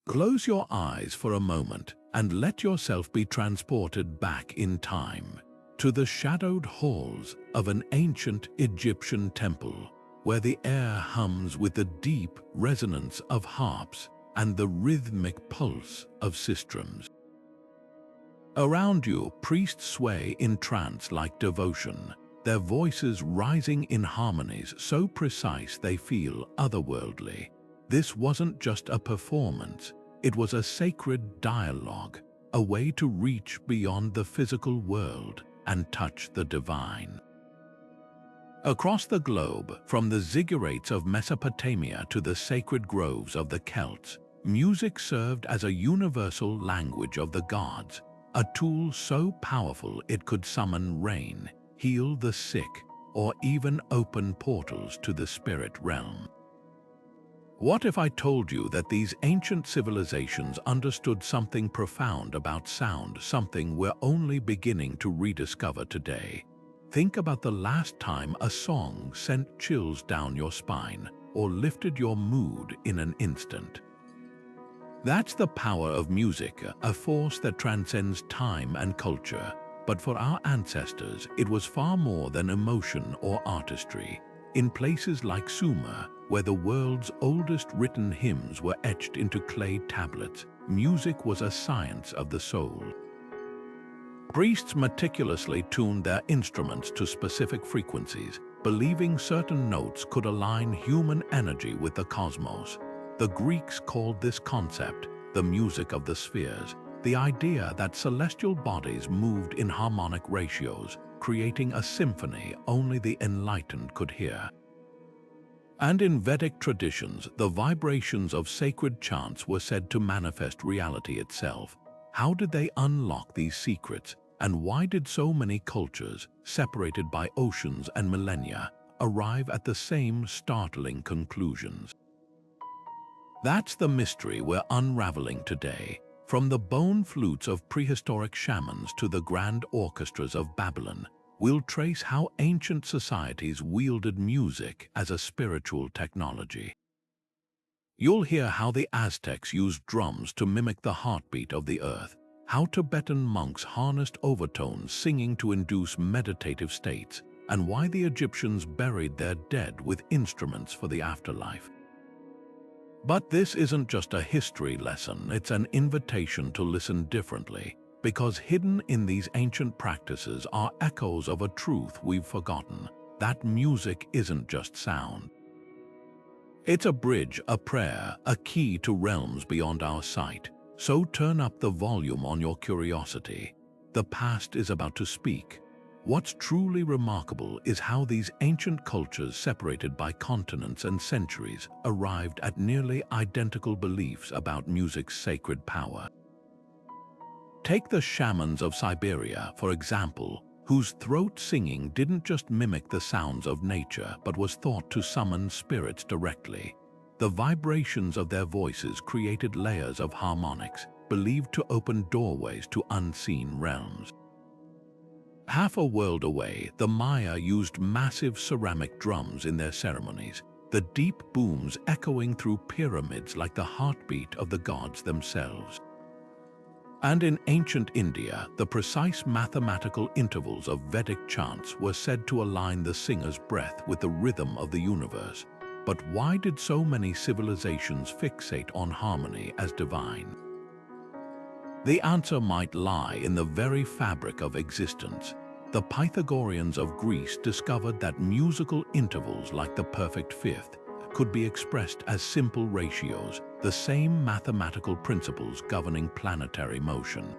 Close your eyes for a moment and let yourself be transported back in time to the shadowed halls of an ancient Egyptian temple, where the air hums with the deep resonance of harps and the rhythmic pulse of sistrums. Around you, priests sway in trance-like devotion, their voices rising in harmonies so precise they feel otherworldly. This wasn't just a performance, it was a sacred dialogue, a way to reach beyond the physical world and touch the divine. Across the globe, from the ziggurats of Mesopotamia to the sacred groves of the Celts, music served as a universal language of the gods, a tool so powerful it could summon rain, heal the sick, or even open portals to the spirit realm. What if I told you that these ancient civilizations understood something profound about sound, something we're only beginning to rediscover today? Think about the last time a song sent chills down your spine or lifted your mood in an instant. That's the power of music, a force that transcends time and culture. But for our ancestors, it was far more than emotion or artistry. In places like Sumer, where the world's oldest written hymns were etched into clay tablets, music was a science of the soul. Priests meticulously tuned their instruments to specific frequencies, believing certain notes could align human energy with the cosmos. The Greeks called this concept the music of the spheres, the idea that celestial bodies moved in harmonic ratios, creating a symphony only the enlightened could hear. And in Vedic traditions, the vibrations of sacred chants were said to manifest reality itself. How did they unlock these secrets, and why did so many cultures, separated by oceans and millennia, arrive at the same startling conclusions? That's the mystery we're unraveling today. From the bone flutes of prehistoric shamans to the grand orchestras of Babylon, we'll trace how ancient societies wielded music as a spiritual technology. You'll hear how the Aztecs used drums to mimic the heartbeat of the earth, how Tibetan monks harnessed overtones singing to induce meditative states, and why the Egyptians buried their dead with instruments for the afterlife. But this isn't just a history lesson, it's an invitation to listen differently, because hidden in these ancient practices are echoes of a truth we've forgotten, that music isn't just sound. It's a bridge, a prayer, a key to realms beyond our sight. So turn up the volume on your curiosity. The past is about to speak. What's truly remarkable is how these ancient cultures, separated by continents and centuries, arrived at nearly identical beliefs about music's sacred power. Take the shamans of Siberia, for example, whose throat singing didn't just mimic the sounds of nature but was thought to summon spirits directly. The vibrations of their voices created layers of harmonics, believed to open doorways to unseen realms. Half a world away, the Maya used massive ceramic drums in their ceremonies, the deep booms echoing through pyramids like the heartbeat of the gods themselves. And in ancient India, the precise mathematical intervals of Vedic chants were said to align the singer's breath with the rhythm of the universe. But why did so many civilizations fixate on harmony as divine? The answer might lie in the very fabric of existence. The Pythagoreans of Greece discovered that musical intervals like the perfect fifth could be expressed as simple ratios, the same mathematical principles governing planetary motion.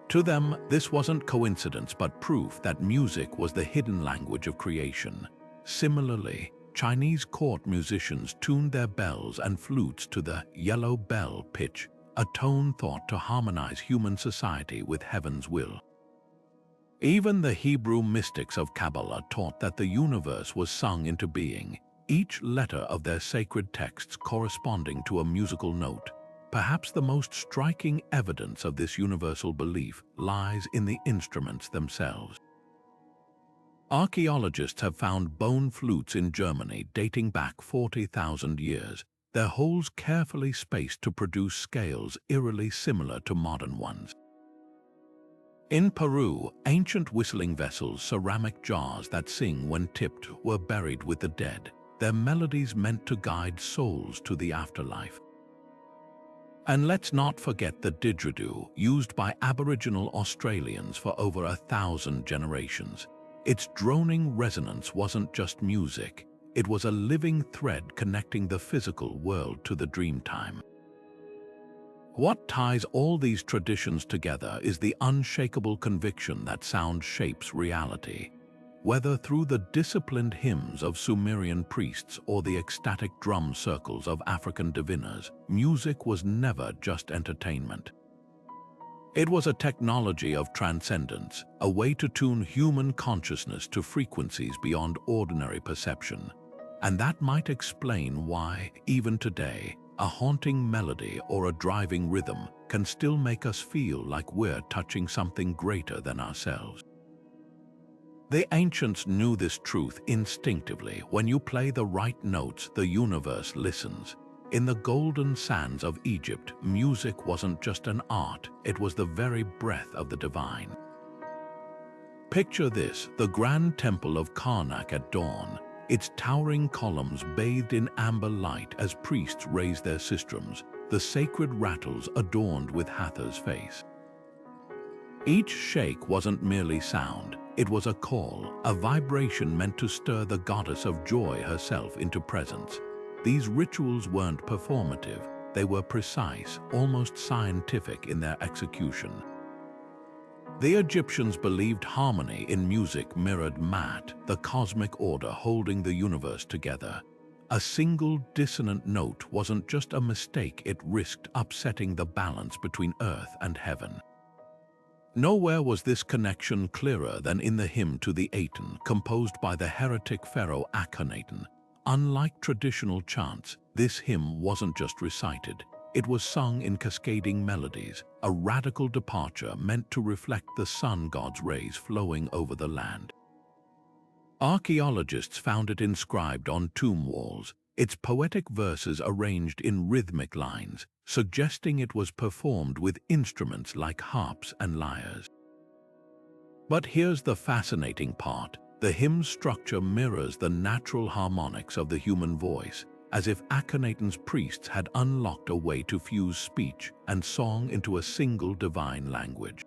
To them, this wasn't coincidence but proof that music was the hidden language of creation. Similarly, Chinese court musicians tuned their bells and flutes to the yellow bell pitch, a tone thought to harmonize human society with heaven's will. Even the Hebrew mystics of Kabbalah taught that the universe was sung into being, each letter of their sacred texts corresponding to a musical note. Perhaps the most striking evidence of this universal belief lies in the instruments themselves. Archaeologists have found bone flutes in Germany dating back 40,000 years. their holes carefully spaced to produce scales eerily similar to modern ones. In Peru, ancient whistling vessels, ceramic jars that sing when tipped, were buried with the dead, their melodies meant to guide souls to the afterlife. And let's not forget the didgeridoo, used by Aboriginal Australians for over 1,000 generations. Its droning resonance wasn't just music, it was a living thread connecting the physical world to the dreamtime. What ties all these traditions together is the unshakable conviction that sound shapes reality. Whether through the disciplined hymns of Sumerian priests or the ecstatic drum circles of African diviners, music was never just entertainment. It was a technology of transcendence, a way to tune human consciousness to frequencies beyond ordinary perception. And that might explain why, even today, a haunting melody or a driving rhythm can still make us feel like we're touching something greater than ourselves. The ancients knew this truth instinctively. When you play the right notes, the universe listens. In the golden sands of Egypt, music wasn't just an art, it was the very breath of the divine. Picture this, the grand temple of Karnak at dawn, its towering columns bathed in amber light as priests raise their sistrums, the sacred rattles adorned with Hathor's face. Each shake wasn't merely sound, it was a call, a vibration meant to stir the goddess of joy herself into presence. These rituals weren't performative, they were precise, almost scientific in their execution. The Egyptians believed harmony in music mirrored Mat, the cosmic order holding the universe together. A single dissonant note wasn't just a mistake, it risked upsetting the balance between earth and heaven. Nowhere was this connection clearer than in the hymn to the Aton, composed by the heretic pharaoh Akhenaten. Unlike traditional chants, this hymn wasn't just recited, it was sung in cascading melodies, a radical departure meant to reflect the sun god's rays flowing over the land. Archaeologists found it inscribed on tomb walls, its poetic verses arranged in rhythmic lines, suggesting it was performed with instruments like harps and lyres. But here's the fascinating part. The hymn's structure mirrors the natural harmonics of the human voice, as if Akhenaten's priests had unlocked a way to fuse speech and song into a single divine language.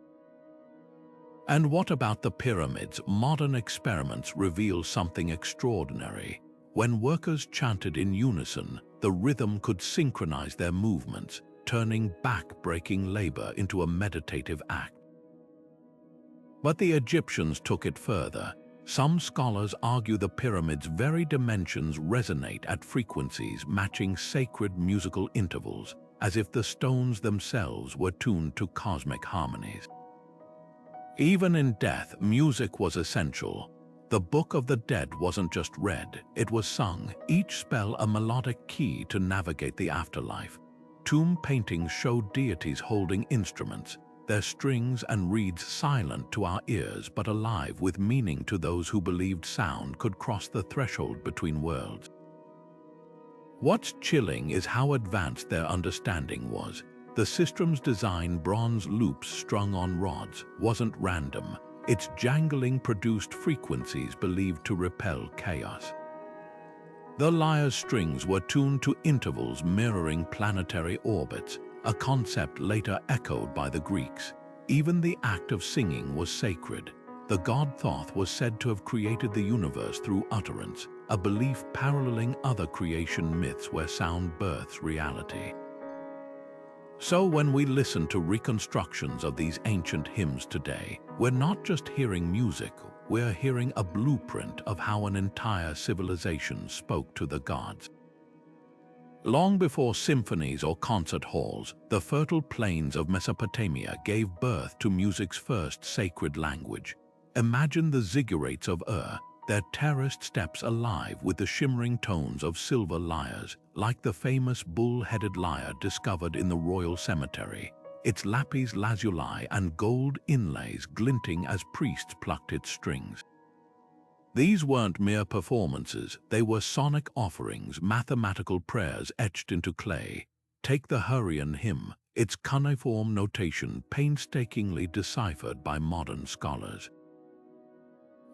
And what about the pyramids? Modern experiments reveal something extraordinary. When workers chanted in unison, the rhythm could synchronize their movements, turning back-breaking labor into a meditative act. But the Egyptians took it further. Some scholars argue the pyramids' very dimensions resonate at frequencies matching sacred musical intervals, as if the stones themselves were tuned to cosmic harmonies. Even in death, music was essential. The Book of the Dead wasn't just read, it was sung, each spell a melodic key to navigate the afterlife. Tomb paintings showed deities holding instruments, their strings and reeds silent to our ears but alive with meaning to those who believed sound could cross the threshold between worlds. What's chilling is how advanced their understanding was. The sistrum's design, bronze loops strung on rods, wasn't random. Its jangling produced frequencies believed to repel chaos. The lyre's strings were tuned to intervals mirroring planetary orbits, a concept later echoed by the Greeks. Even the act of singing was sacred. The god Thoth was said to have created the universe through utterance, a belief paralleling other creation myths where sound births reality. So when we listen to reconstructions of these ancient hymns today, we're not just hearing music, we're hearing a blueprint of how an entire civilization spoke to the gods. Long before symphonies or concert halls, the fertile plains of Mesopotamia gave birth to music's first sacred language. Imagine the ziggurats of their terraced steps alive with the shimmering tones of silver lyres, like the famous bull-headed lyre discovered in the royal cemetery, its lapis lazuli and gold inlays glinting as priests plucked its strings. These weren't mere performances, they were sonic offerings, mathematical prayers etched into clay. Take the Hurrian Hymn, its cuneiform notation painstakingly deciphered by modern scholars.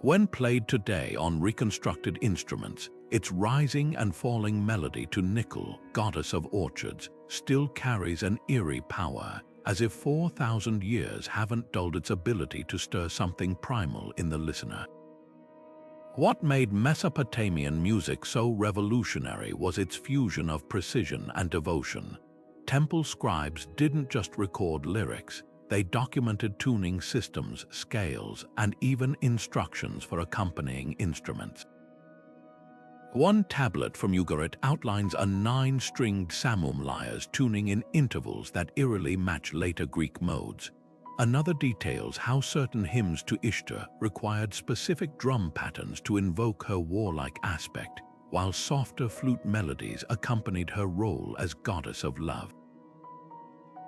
When played today on reconstructed instruments, its rising and falling melody to Nickel, goddess of orchards, still carries an eerie power, as if 4,000 years haven't dulled its ability to stir something primal in the listener. What made Mesopotamian music so revolutionary was its fusion of precision and devotion. Temple scribes didn't just record lyrics, they documented tuning systems, scales, and even instructions for accompanying instruments. One tablet from Ugarit outlines a 9-stringed samum lyres tuning in intervals that eerily match later Greek modes. Another details how certain hymns to Ishtar required specific drum patterns to invoke her warlike aspect, while softer flute melodies accompanied her role as goddess of love.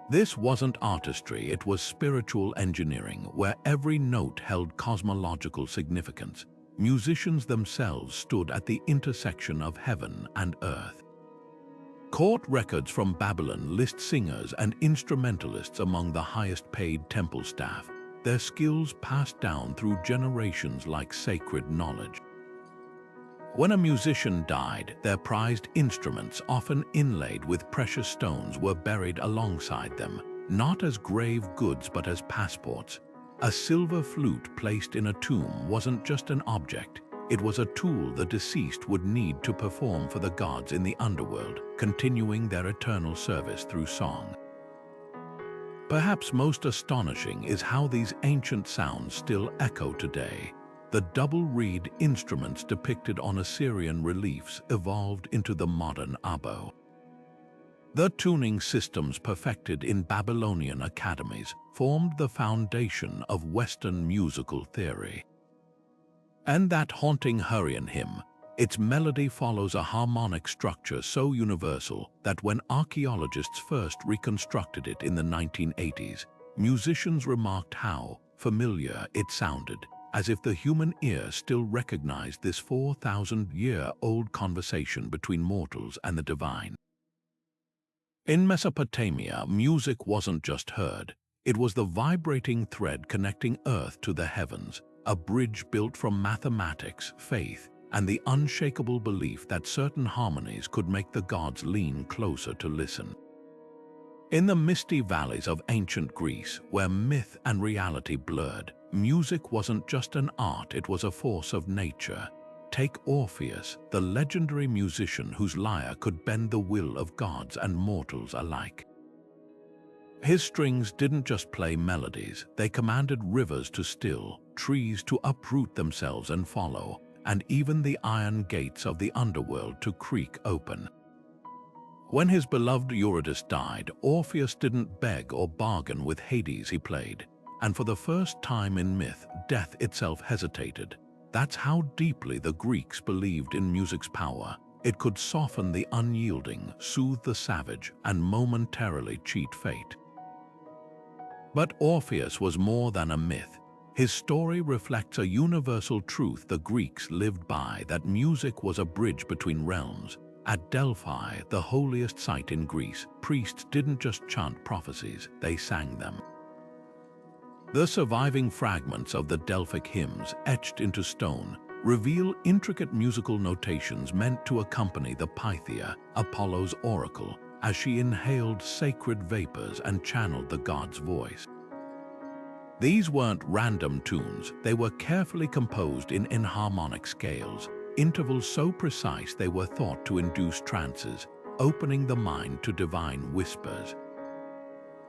This wasn't artistry, it was spiritual engineering, where every note held cosmological significance. Musicians themselves stood at the intersection of heaven and earth. Court records from Babylon list singers and instrumentalists among the highest-paid temple staff, their skills passed down through generations like sacred knowledge. When a musician died, their prized instruments, often inlaid with precious stones, were buried alongside them, not as grave goods but as passports. A silver flute placed in a tomb wasn't just an object, it was a tool the deceased would need to perform for the gods in the underworld, continuing their eternal service through song. Perhaps most astonishing is how these ancient sounds still echo today. The double-reed instruments depicted on Assyrian reliefs evolved into the modern oboe. The tuning systems perfected in Babylonian academies formed the foundation of Western musical theory. And that haunting Hurrian hymn, its melody follows a harmonic structure so universal that when archaeologists first reconstructed it in the 1980s, musicians remarked how familiar it sounded, as if the human ear still recognized this 4,000-year-old conversation between mortals and the divine. In Mesopotamia, music wasn't just heard, it was the vibrating thread connecting earth to the heavens, a bridge built from mathematics, faith, and the unshakable belief that certain harmonies could make the gods lean closer to listen. In the misty valleys of ancient Greece, where myth and reality blurred, music wasn't just an art, it was a force of nature. Take Orpheus, the legendary musician whose lyre could bend the will of gods and mortals alike. His strings didn't just play melodies, they commanded rivers to still, trees to uproot themselves and follow, and even the iron gates of the underworld to creak open. When his beloved Eurydice died, Orpheus didn't beg or bargain with Hades, he played, and for the first time in myth, death itself hesitated. That's how deeply the Greeks believed in music's power. It could soften the unyielding, soothe the savage, and momentarily cheat fate. But Orpheus was more than a myth. His story reflects a universal truth the Greeks lived by, that music was a bridge between realms. At Delphi, the holiest site in Greece, priests didn't just chant prophecies, they sang them. The surviving fragments of the Delphic hymns, etched into stone, reveal intricate musical notations meant to accompany the Pythia, Apollo's oracle, as she inhaled sacred vapors and channeled the god's voice. These weren't random tunes, they were carefully composed in enharmonic scales, intervals so precise they were thought to induce trances, opening the mind to divine whispers.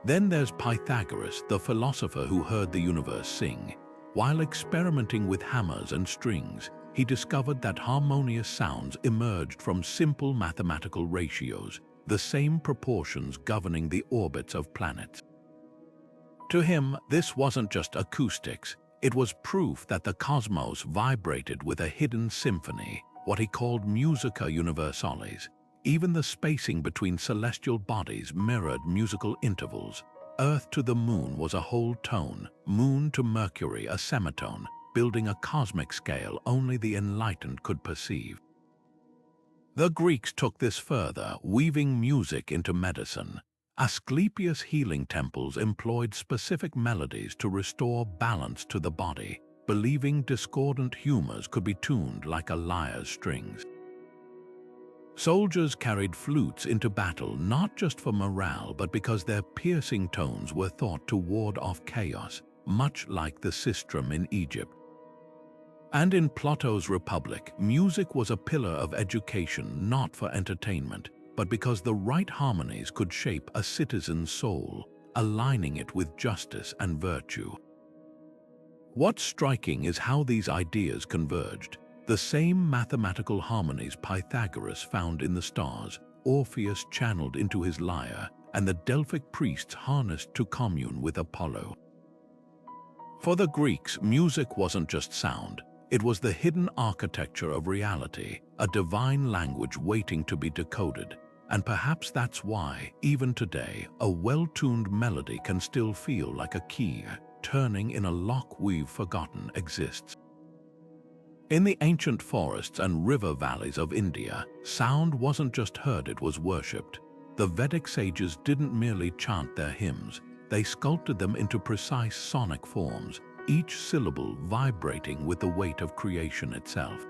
Then there's Pythagoras, the philosopher who heard the universe sing. While experimenting with hammers and strings, he discovered that harmonious sounds emerged from simple mathematical ratios, the same proportions governing the orbits of planets. To him, this wasn't just acoustics, it was proof that the cosmos vibrated with a hidden symphony, what he called musica universalis. Even the spacing between celestial bodies mirrored musical intervals. Earth to the moon was a whole tone, moon to Mercury a semitone, building a cosmic scale only the enlightened could perceive. The Greeks took this further, weaving music into medicine. Asclepius' healing temples employed specific melodies to restore balance to the body, believing discordant humors could be tuned like a lyre's strings. Soldiers carried flutes into battle not just for morale but because their piercing tones were thought to ward off chaos, much like the sistrum in Egypt. And in Plato's Republic, music was a pillar of education not for entertainment, but because the right harmonies could shape a citizen's soul, aligning it with justice and virtue. What's striking is how these ideas converged. The same mathematical harmonies Pythagoras found in the stars, Orpheus channeled into his lyre, and the Delphic priests harnessed to commune with Apollo. For the Greeks, music wasn't just sound. It was the hidden architecture of reality, a divine language waiting to be decoded. And perhaps that's why, even today, a well-tuned melody can still feel like a key, turning in a lock we've forgotten exists. In the ancient forests and river valleys of India, sound wasn't just heard, it was worshipped. The Vedic sages didn't merely chant their hymns, they sculpted them into precise sonic forms, each syllable vibrating with the weight of creation itself.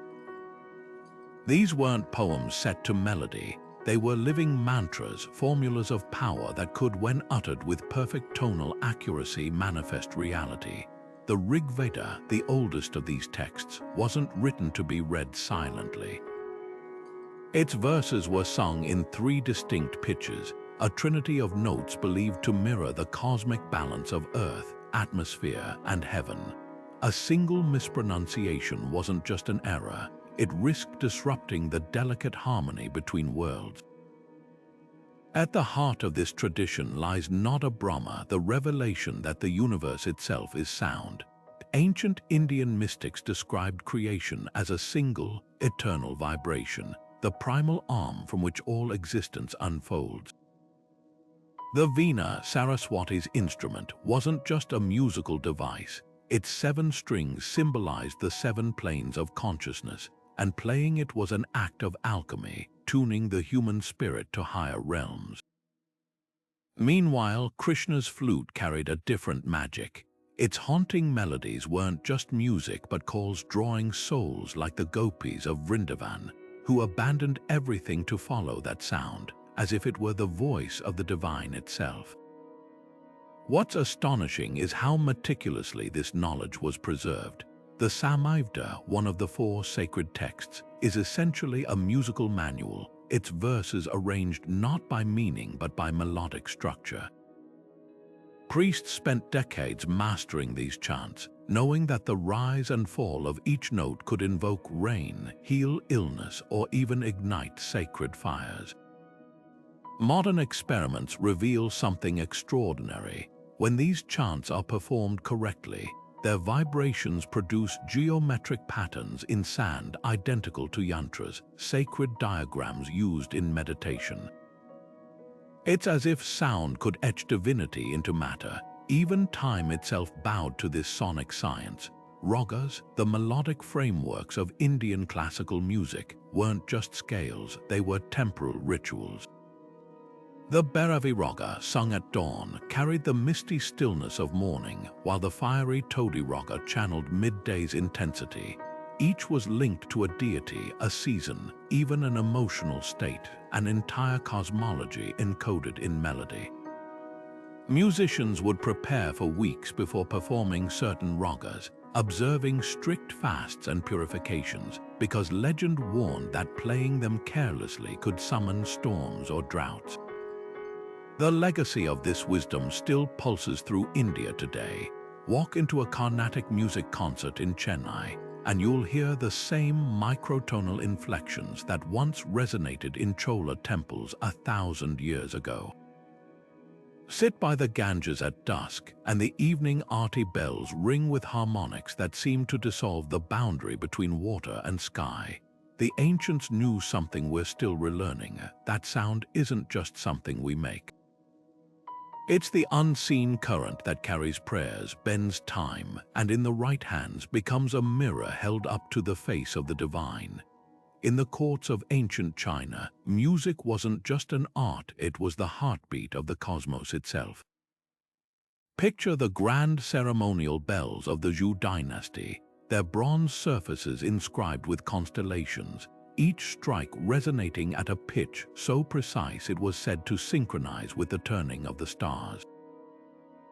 These weren't poems set to melody, they were living mantras, formulas of power that could, when uttered with perfect tonal accuracy, manifest reality. The Rig Veda, the oldest of these texts, wasn't written to be read silently. Its verses were sung in 3 distinct pitches, a trinity of notes believed to mirror the cosmic balance of earth, atmosphere, and heaven. A single mispronunciation wasn't just an error, it risked disrupting the delicate harmony between worlds. At the heart of this tradition lies Nada Brahma, the revelation that the universe itself is sound. Ancient Indian mystics described creation as a single, eternal vibration, the primal arm from which all existence unfolds. The Veena, Saraswati's instrument, wasn't just a musical device. Its 7 strings symbolized the 7 planes of consciousness, and playing it was an act of alchemy, tuning the human spirit to higher realms. Meanwhile, Krishna's flute carried a different magic. Its haunting melodies weren't just music but calls drawing souls like the gopis of Vrindavan, who abandoned everything to follow that sound, as if it were the voice of the divine itself. What's astonishing is how meticulously this knowledge was preserved. The Samhita, one of the 4 sacred texts, is essentially a musical manual, its verses arranged not by meaning but by melodic structure. Priests spent decades mastering these chants, knowing that the rise and fall of each note could invoke rain, heal illness, or even ignite sacred fires. Modern experiments reveal something extraordinary. When these chants are performed correctly, their vibrations produce geometric patterns in sand identical to yantras, sacred diagrams used in meditation. It's as if sound could etch divinity into matter. Even time itself bowed to this sonic science. Ragas, the melodic frameworks of Indian classical music, weren't just scales, they were temporal rituals. The Bhairavi Raga, sung at dawn, carried the misty stillness of morning, while the fiery Todi Raga channeled midday's intensity. Each was linked to a deity, a season, even an emotional state, an entire cosmology encoded in melody. Musicians would prepare for weeks before performing certain ragas, observing strict fasts and purifications, because legend warned that playing them carelessly could summon storms or droughts. The legacy of this wisdom still pulses through India today. Walk into a Carnatic music concert in Chennai, and you'll hear the same microtonal inflections that once resonated in Chola temples 1,000 years ago. Sit by the Ganges at dusk, and the evening aarti bells ring with harmonics that seem to dissolve the boundary between water and sky. The ancients knew something we're still relearning. That sound isn't just something we make. It's the unseen current that carries prayers, bends time, and in the right hands becomes a mirror held up to the face of the divine. In the courts of ancient China, music wasn't just an art, it was the heartbeat of the cosmos itself. Picture the grand ceremonial bells of the Zhou dynasty, their bronze surfaces inscribed with constellations, each strike resonating at a pitch so precise it was said to synchronize with the turning of the stars.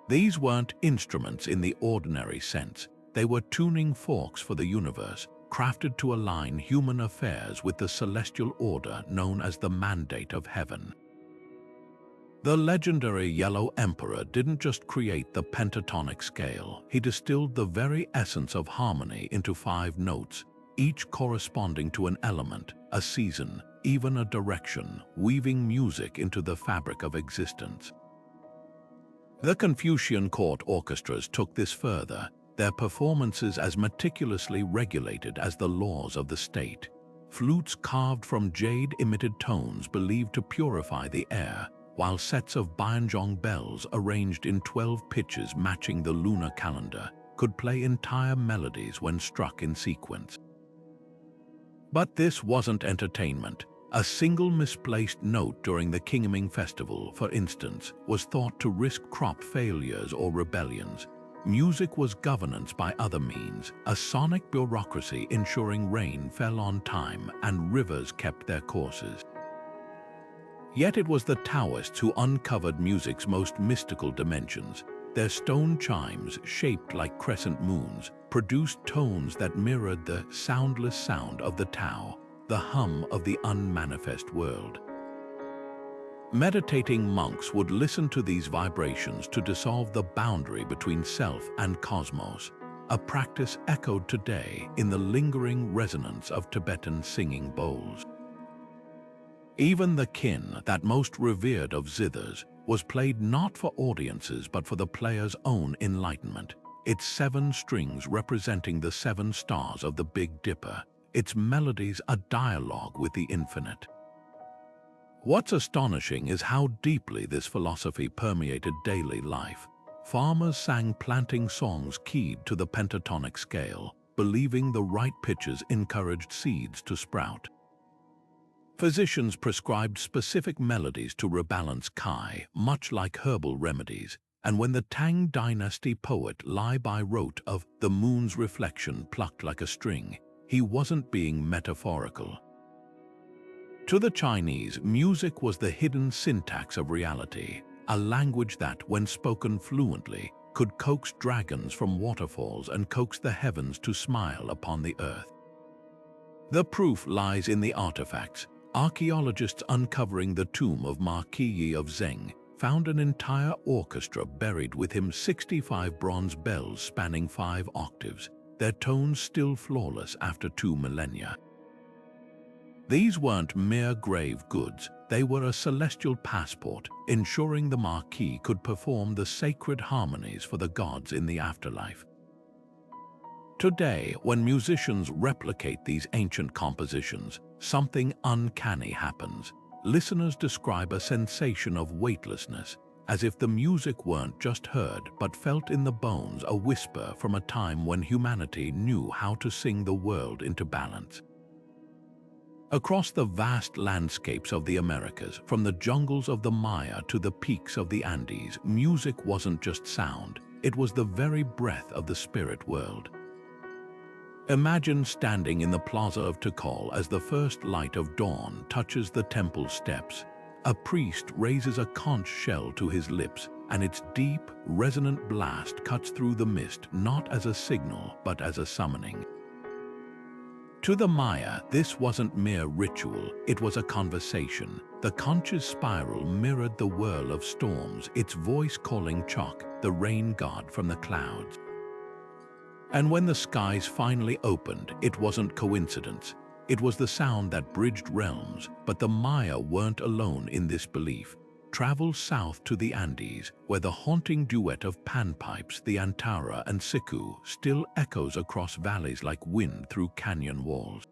These weren't instruments in the ordinary sense, they were tuning forks for the universe, crafted to align human affairs with the celestial order known as the mandate of heaven. The legendary Yellow Emperor didn't just create the pentatonic scale, he distilled the very essence of harmony into 5 notes, each corresponding to an element, a season, even a direction, weaving music into the fabric of existence. The Confucian court orchestras took this further, their performances as meticulously regulated as the laws of the state. Flutes carved from jade emitted tones believed to purify the air, while sets of Bianzhong bells arranged in 12 pitches matching the lunar calendar could play entire melodies when struck in sequence. But this wasn't entertainment. A single misplaced note during the Qingming festival, for instance, was thought to risk crop failures or rebellions. Music was governance by other means, a sonic bureaucracy ensuring rain fell on time and rivers kept their courses. Yet it was the Taoists who uncovered music's most mystical dimensions. Their stone chimes, shaped like crescent moons, produced tones that mirrored the soundless sound of the Tao, the hum of the unmanifest world. Meditating monks would listen to these vibrations to dissolve the boundary between self and cosmos, a practice echoed today in the lingering resonance of Tibetan singing bowls. Even the kin, that most revered of zithers, was played not for audiences but for the player's own enlightenment, its 7 strings representing the 7 stars of the Big Dipper, its melodies a dialogue with the infinite. What's astonishing is how deeply this philosophy permeated daily life. Farmers sang planting songs keyed to the pentatonic scale, believing the right pitches encouraged seeds to sprout. Physicians prescribed specific melodies to rebalance Kai, much like herbal remedies, and when the Tang dynasty poet Lai Bai wrote of the moon's reflection plucked like a string, he wasn't being metaphorical. To the Chinese, music was the hidden syntax of reality, a language that, when spoken fluently, could coax dragons from waterfalls and coax the heavens to smile upon the earth. The proof lies in the artifacts. Archaeologists uncovering the tomb of Marquis Yi of Zheng found an entire orchestra buried with him, 65 bronze bells spanning 5 octaves, their tones still flawless after 2 millennia. These weren't mere grave goods, they were a celestial passport, ensuring the Marquis could perform the sacred harmonies for the gods in the afterlife. Today, when musicians replicate these ancient compositions, something uncanny happens. Listeners describe a sensation of weightlessness, as if the music weren't just heard but felt in the bones, a whisper from a time when humanity knew how to sing the world into balance. Across the vast landscapes of the Americas, from the jungles of the Maya to the peaks of the Andes, music wasn't just sound, it was the very breath of the spirit world. Imagine standing in the plaza of Decode as the first light of dawn touches the temple steps. A priest raises a conch shell to his lips, and its deep, resonant blast cuts through the mist not as a signal but as a summoning. To the Maya, this wasn't mere ritual, it was a conversation. The conch's spiral mirrored the whirl of storms, its voice calling Chok, the rain god from the clouds. And when the skies finally opened, it wasn't coincidence. It was the sound that bridged realms, but the Maya weren't alone in this belief. Travel south to the Andes, where the haunting duet of panpipes, the antara and siku, still echoes across valleys like wind through canyon walls.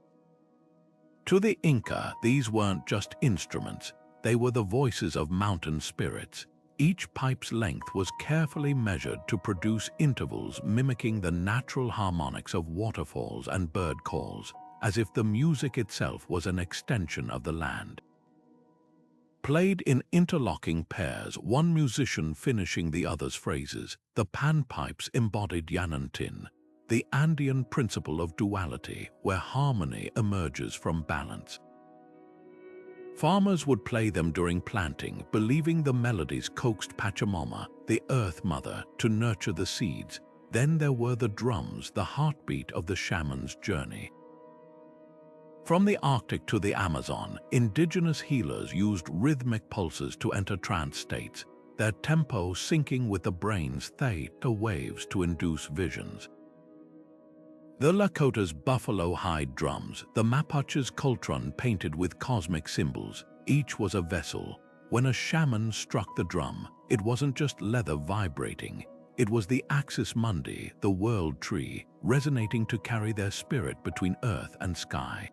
To the Inca, these weren't just instruments, they were the voices of mountain spirits. Each pipe's length was carefully measured to produce intervals mimicking the natural harmonics of waterfalls and bird calls, as if the music itself was an extension of the land. Played in interlocking pairs, one musician finishing the other's phrases, the panpipes embodied Yanantin, the Andean principle of duality, where harmony emerges from balance. Farmers would play them during planting, believing the melodies coaxed Pachamama, the Earth Mother, to nurture the seeds. Then there were the drums, the heartbeat of the shaman's journey. From the Arctic to the Amazon, indigenous healers used rhythmic pulses to enter trance states, their tempo syncing with the brain's theta waves to induce visions. The Lakota's buffalo hide drums, the Mapuche's kultron painted with cosmic symbols, each was a vessel. When a shaman struck the drum, it wasn't just leather vibrating, it was the axis mundi, the world tree, resonating to carry their spirit between earth and sky.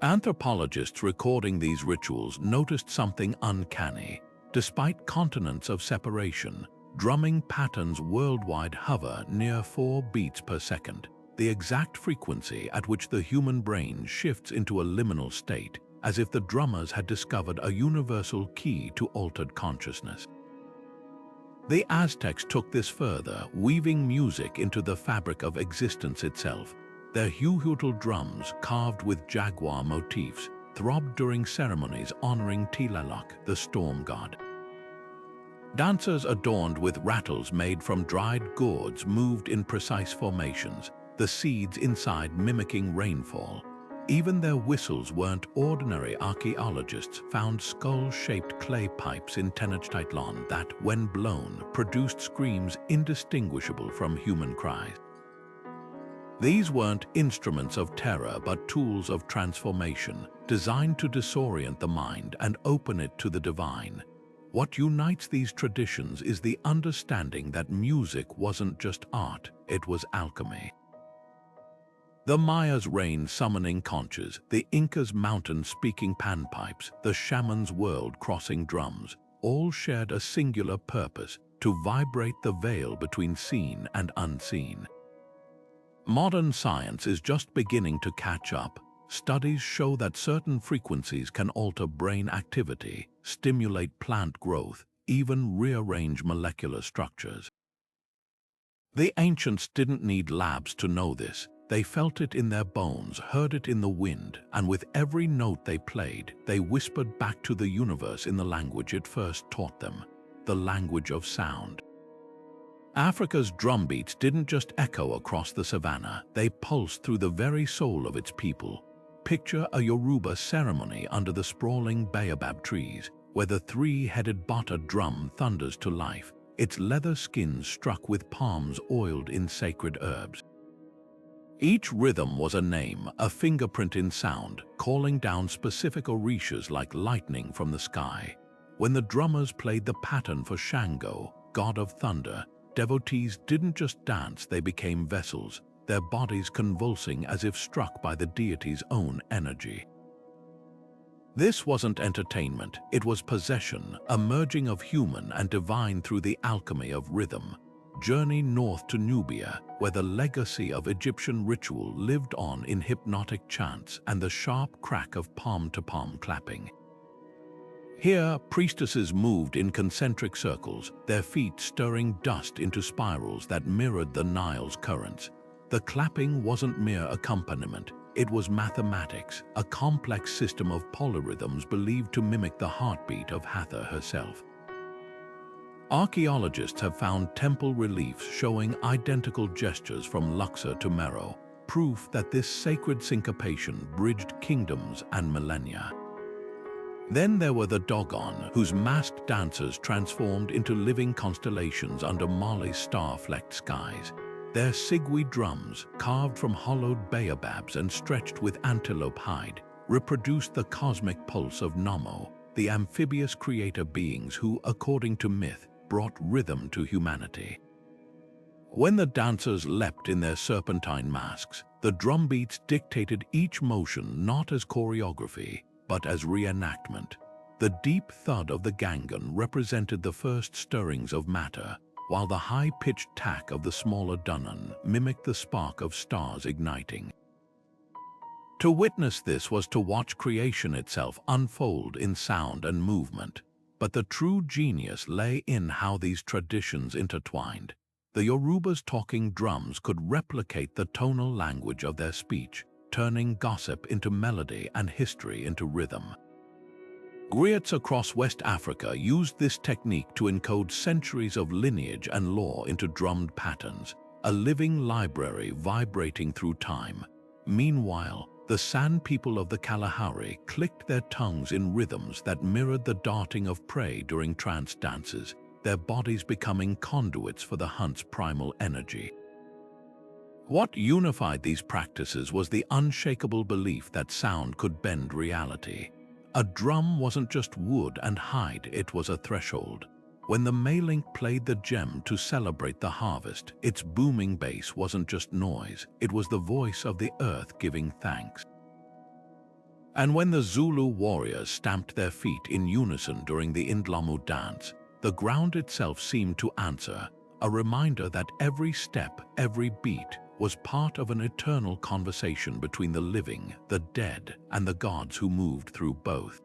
Anthropologists recording these rituals noticed something uncanny. Despite continents of separation, drumming patterns worldwide hover near 4 beats per second, the exact frequency at which the human brain shifts into a liminal state, as if the drummers had discovered a universal key to altered consciousness. The Aztecs took this further, weaving music into the fabric of existence itself. Their huhutal drums, carved with jaguar motifs, throbbed during ceremonies honoring Tlaloc, the storm god. Dancers adorned with rattles made from dried gourds moved in precise formations, the seeds inside mimicking rainfall. Even their whistles weren't ordinary. Archaeologists found skull-shaped clay pipes in Tenochtitlan that, when blown, produced screams indistinguishable from human cries. These weren't instruments of terror but tools of transformation, designed to disorient the mind and open it to the divine. What unites these traditions is the understanding that music wasn't just art, it was alchemy. The Mayas' rain-summoning conches, the Incas' mountain-speaking panpipes, the shamans' world-crossing drums, all shared a singular purpose: to vibrate the veil between seen and unseen. Modern science is just beginning to catch up. Studies show that certain frequencies can alter brain activity, stimulate plant growth, even rearrange molecular structures. The ancients didn't need labs to know this. They felt it in their bones, heard it in the wind, and with every note they played, they whispered back to the universe in the language it first taught them, the language of sound. Africa's drumbeats didn't just echo across the savannah, they pulsed through the very soul of its people. Picture a Yoruba ceremony under the sprawling baobab trees, where the 3-headed bata drum thunders to life, its leather skins struck with palms oiled in sacred herbs. Each rhythm was a name, a fingerprint in sound, calling down specific orishas like lightning from the sky. When the drummers played the pattern for Shango, god of thunder, devotees didn't just dance, they became vessels, their bodies convulsing as if struck by the deity's own energy. This wasn't entertainment, it was possession, a merging of human and divine through the alchemy of rhythm. Journey north to Nubia, where the legacy of Egyptian ritual lived on in hypnotic chants and the sharp crack of palm-to-palm clapping. Here, priestesses moved in concentric circles, their feet stirring dust into spirals that mirrored the Nile's currents. The clapping wasn't mere accompaniment, it was mathematics, a complex system of polyrhythms believed to mimic the heartbeat of Hathor herself. Archaeologists have found temple reliefs showing identical gestures from Luxor to Meroe, proof that this sacred syncopation bridged kingdoms and millennia. Then there were the Dogon, whose masked dancers transformed into living constellations under Mali's star-flecked skies. Their sigui drums, carved from hollowed baobabs and stretched with antelope hide, reproduced the cosmic pulse of Namo, the amphibious creator beings who, according to myth, brought rhythm to humanity. When the dancers leapt in their serpentine masks, the drumbeats dictated each motion not as choreography, but as reenactment. The deep thud of the gangan represented the first stirrings of matter, while the high-pitched tack of the smaller dunan mimicked the spark of stars igniting. To witness this was to watch creation itself unfold in sound and movement. But the true genius lay in how these traditions intertwined. The Yoruba's talking drums could replicate the tonal language of their speech, turning gossip into melody and history into rhythm. Griots across West Africa used this technique to encode centuries of lineage and lore into drummed patterns, a living library vibrating through time. Meanwhile, the San people of the Kalahari clicked their tongues in rhythms that mirrored the darting of prey during trance dances, their bodies becoming conduits for the hunt's primal energy. What unified these practices was the unshakable belief that sound could bend reality. A drum wasn't just wood and hide, it was a threshold. When the Malink played the gem to celebrate the harvest, its booming bass wasn't just noise, it was the voice of the earth giving thanks. And when the Zulu warriors stamped their feet in unison during the Indlamu dance, the ground itself seemed to answer, a reminder that every step, every beat, was part of an eternal conversation between the living, the dead, and the gods who moved through both.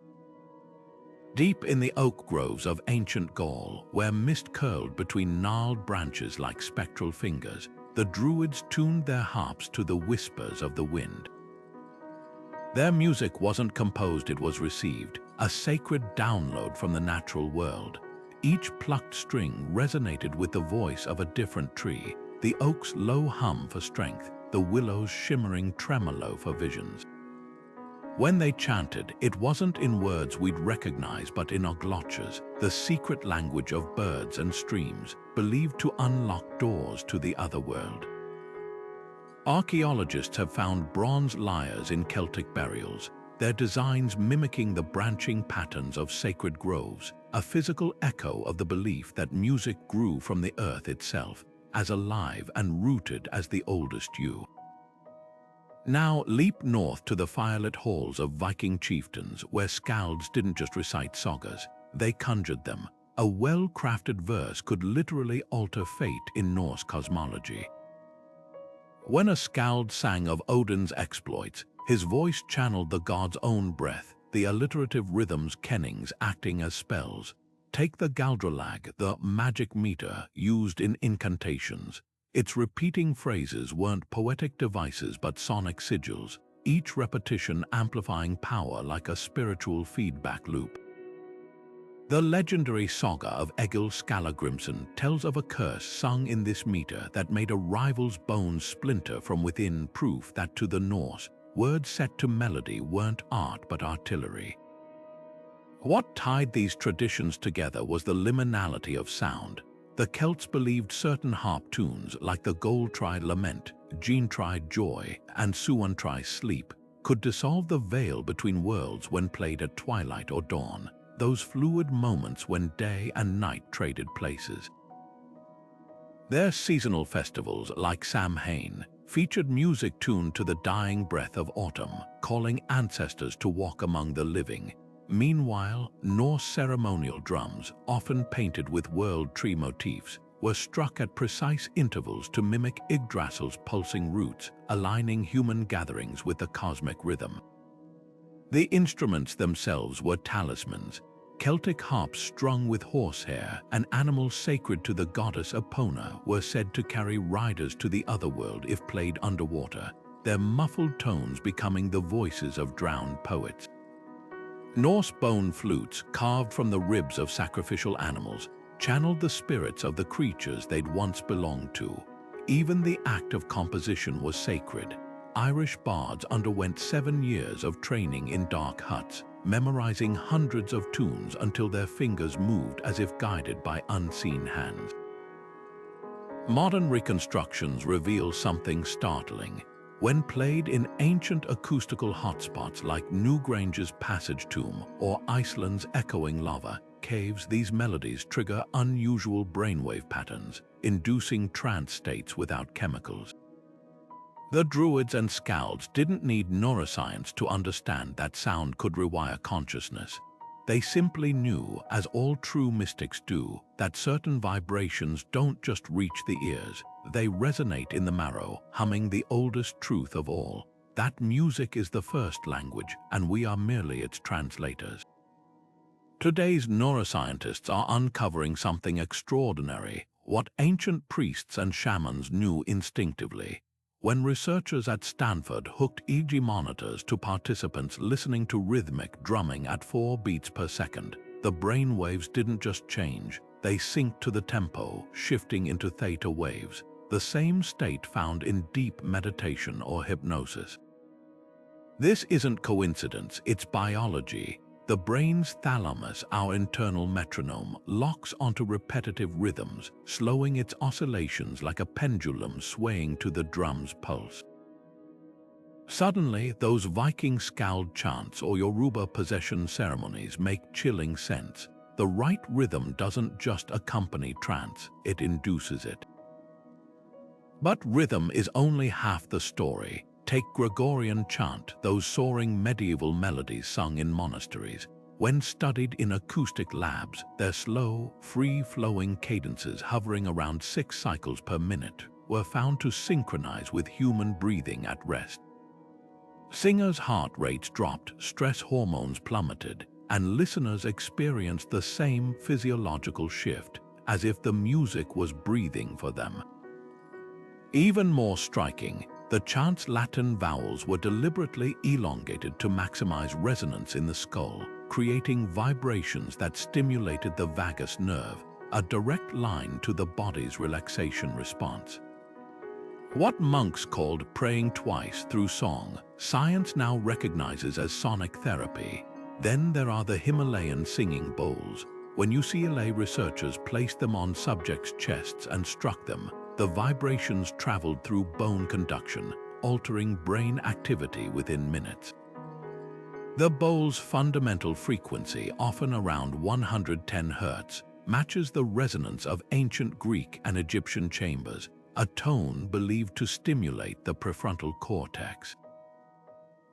Deep in the oak groves of ancient Gaul, where mist curled between gnarled branches like spectral fingers, the Druids tuned their harps to the whispers of the wind. Their music wasn't composed, it was received, a sacred download from the natural world. Each plucked string resonated with the voice of a different tree, the oak's low hum for strength, the willow's shimmering tremolo for visions. When they chanted, it wasn't in words we'd recognize but in oglochas, the secret language of birds and streams, believed to unlock doors to the other world. Archaeologists have found bronze lyres in Celtic burials, their designs mimicking the branching patterns of sacred groves, a physical echo of the belief that music grew from the earth itself, as alive and rooted as the oldest yew. Now leap north to the firelit halls of Viking chieftains, where skalds didn't just recite sagas, they conjured them. A well-crafted verse could literally alter fate in Norse cosmology. When a skald sang of Odin's exploits, his voice channeled the god's own breath, the alliterative rhythms kennings acting as spells. Take the galdralag, the magic meter used in incantations. Its repeating phrases weren't poetic devices but sonic sigils, each repetition amplifying power like a spiritual feedback loop. The legendary saga of Egil Skallagrimsson tells of a curse sung in this meter that made a rival's bones splinter from within, proof that to the Norse, words set to melody weren't art but artillery. What tied these traditions together was the liminality of sound. The Celts believed certain harp tunes like the Goldtry Lament, Jeantry Joy, and Suantry Sleep could dissolve the veil between worlds when played at twilight or dawn, those fluid moments when day and night traded places. Their seasonal festivals, like Samhain, featured music tuned to the dying breath of autumn, calling ancestors to walk among the living. Meanwhile, Norse ceremonial drums, often painted with world tree motifs, were struck at precise intervals to mimic Yggdrasil's pulsing roots, aligning human gatherings with the cosmic rhythm. The instruments themselves were talismans, Celtic harps strung with horsehair and animals sacred to the goddess Epona were said to carry riders to the otherworld if played underwater, their muffled tones becoming the voices of drowned poets. Norse bone flutes, carved from the ribs of sacrificial animals, channeled the spirits of the creatures they'd once belonged to. Even the act of composition was sacred. Irish bards underwent 7 years of training in dark huts, memorizing hundreds of tunes until their fingers moved as if guided by unseen hands. Modern reconstructions reveal something startling. When played in ancient acoustical hotspots like Newgrange's Passage Tomb or Iceland's echoing lava caves, these melodies trigger unusual brainwave patterns, inducing trance states without chemicals. The Druids and Skalds didn't need neuroscience to understand that sound could rewire consciousness. They simply knew, as all true mystics do, that certain vibrations don't just reach the ears, they resonate in the marrow, humming the oldest truth of all. That music is the first language, and we are merely its translators. Today's neuroscientists are uncovering something extraordinary, what ancient priests and shamans knew instinctively. When researchers at Stanford hooked EEG monitors to participants listening to rhythmic drumming at 4 beats per second, the brain waves didn't just change, they synced to the tempo, shifting into theta waves, the same state found in deep meditation or hypnosis. This isn't coincidence, it's biology. The brain's thalamus, our internal metronome, locks onto repetitive rhythms, slowing its oscillations like a pendulum swaying to the drum's pulse. Suddenly, those Viking scald chants or Yoruba possession ceremonies make chilling sense. The right rhythm doesn't just accompany trance, it induces it. But rhythm is only half the story. Take Gregorian chant, those soaring medieval melodies sung in monasteries. When studied in acoustic labs, their slow, free-flowing cadences hovering around 6 cycles per minute were found to synchronize with human breathing at rest. Singers' heart rates dropped, stress hormones plummeted, and listeners experienced the same physiological shift, as if the music was breathing for them. Even more striking, the chant's Latin vowels were deliberately elongated to maximize resonance in the skull, creating vibrations that stimulated the vagus nerve, a direct line to the body's relaxation response. What monks called praying twice through song, science now recognizes as sonic therapy. Then there are the Himalayan singing bowls. When UCLA researchers placed them on subjects' chests and struck them, the vibrations traveled through bone conduction, altering brain activity within minutes. The bowl's fundamental frequency, often around 110 Hz, matches the resonance of ancient Greek and Egyptian chambers, a tone believed to stimulate the prefrontal cortex.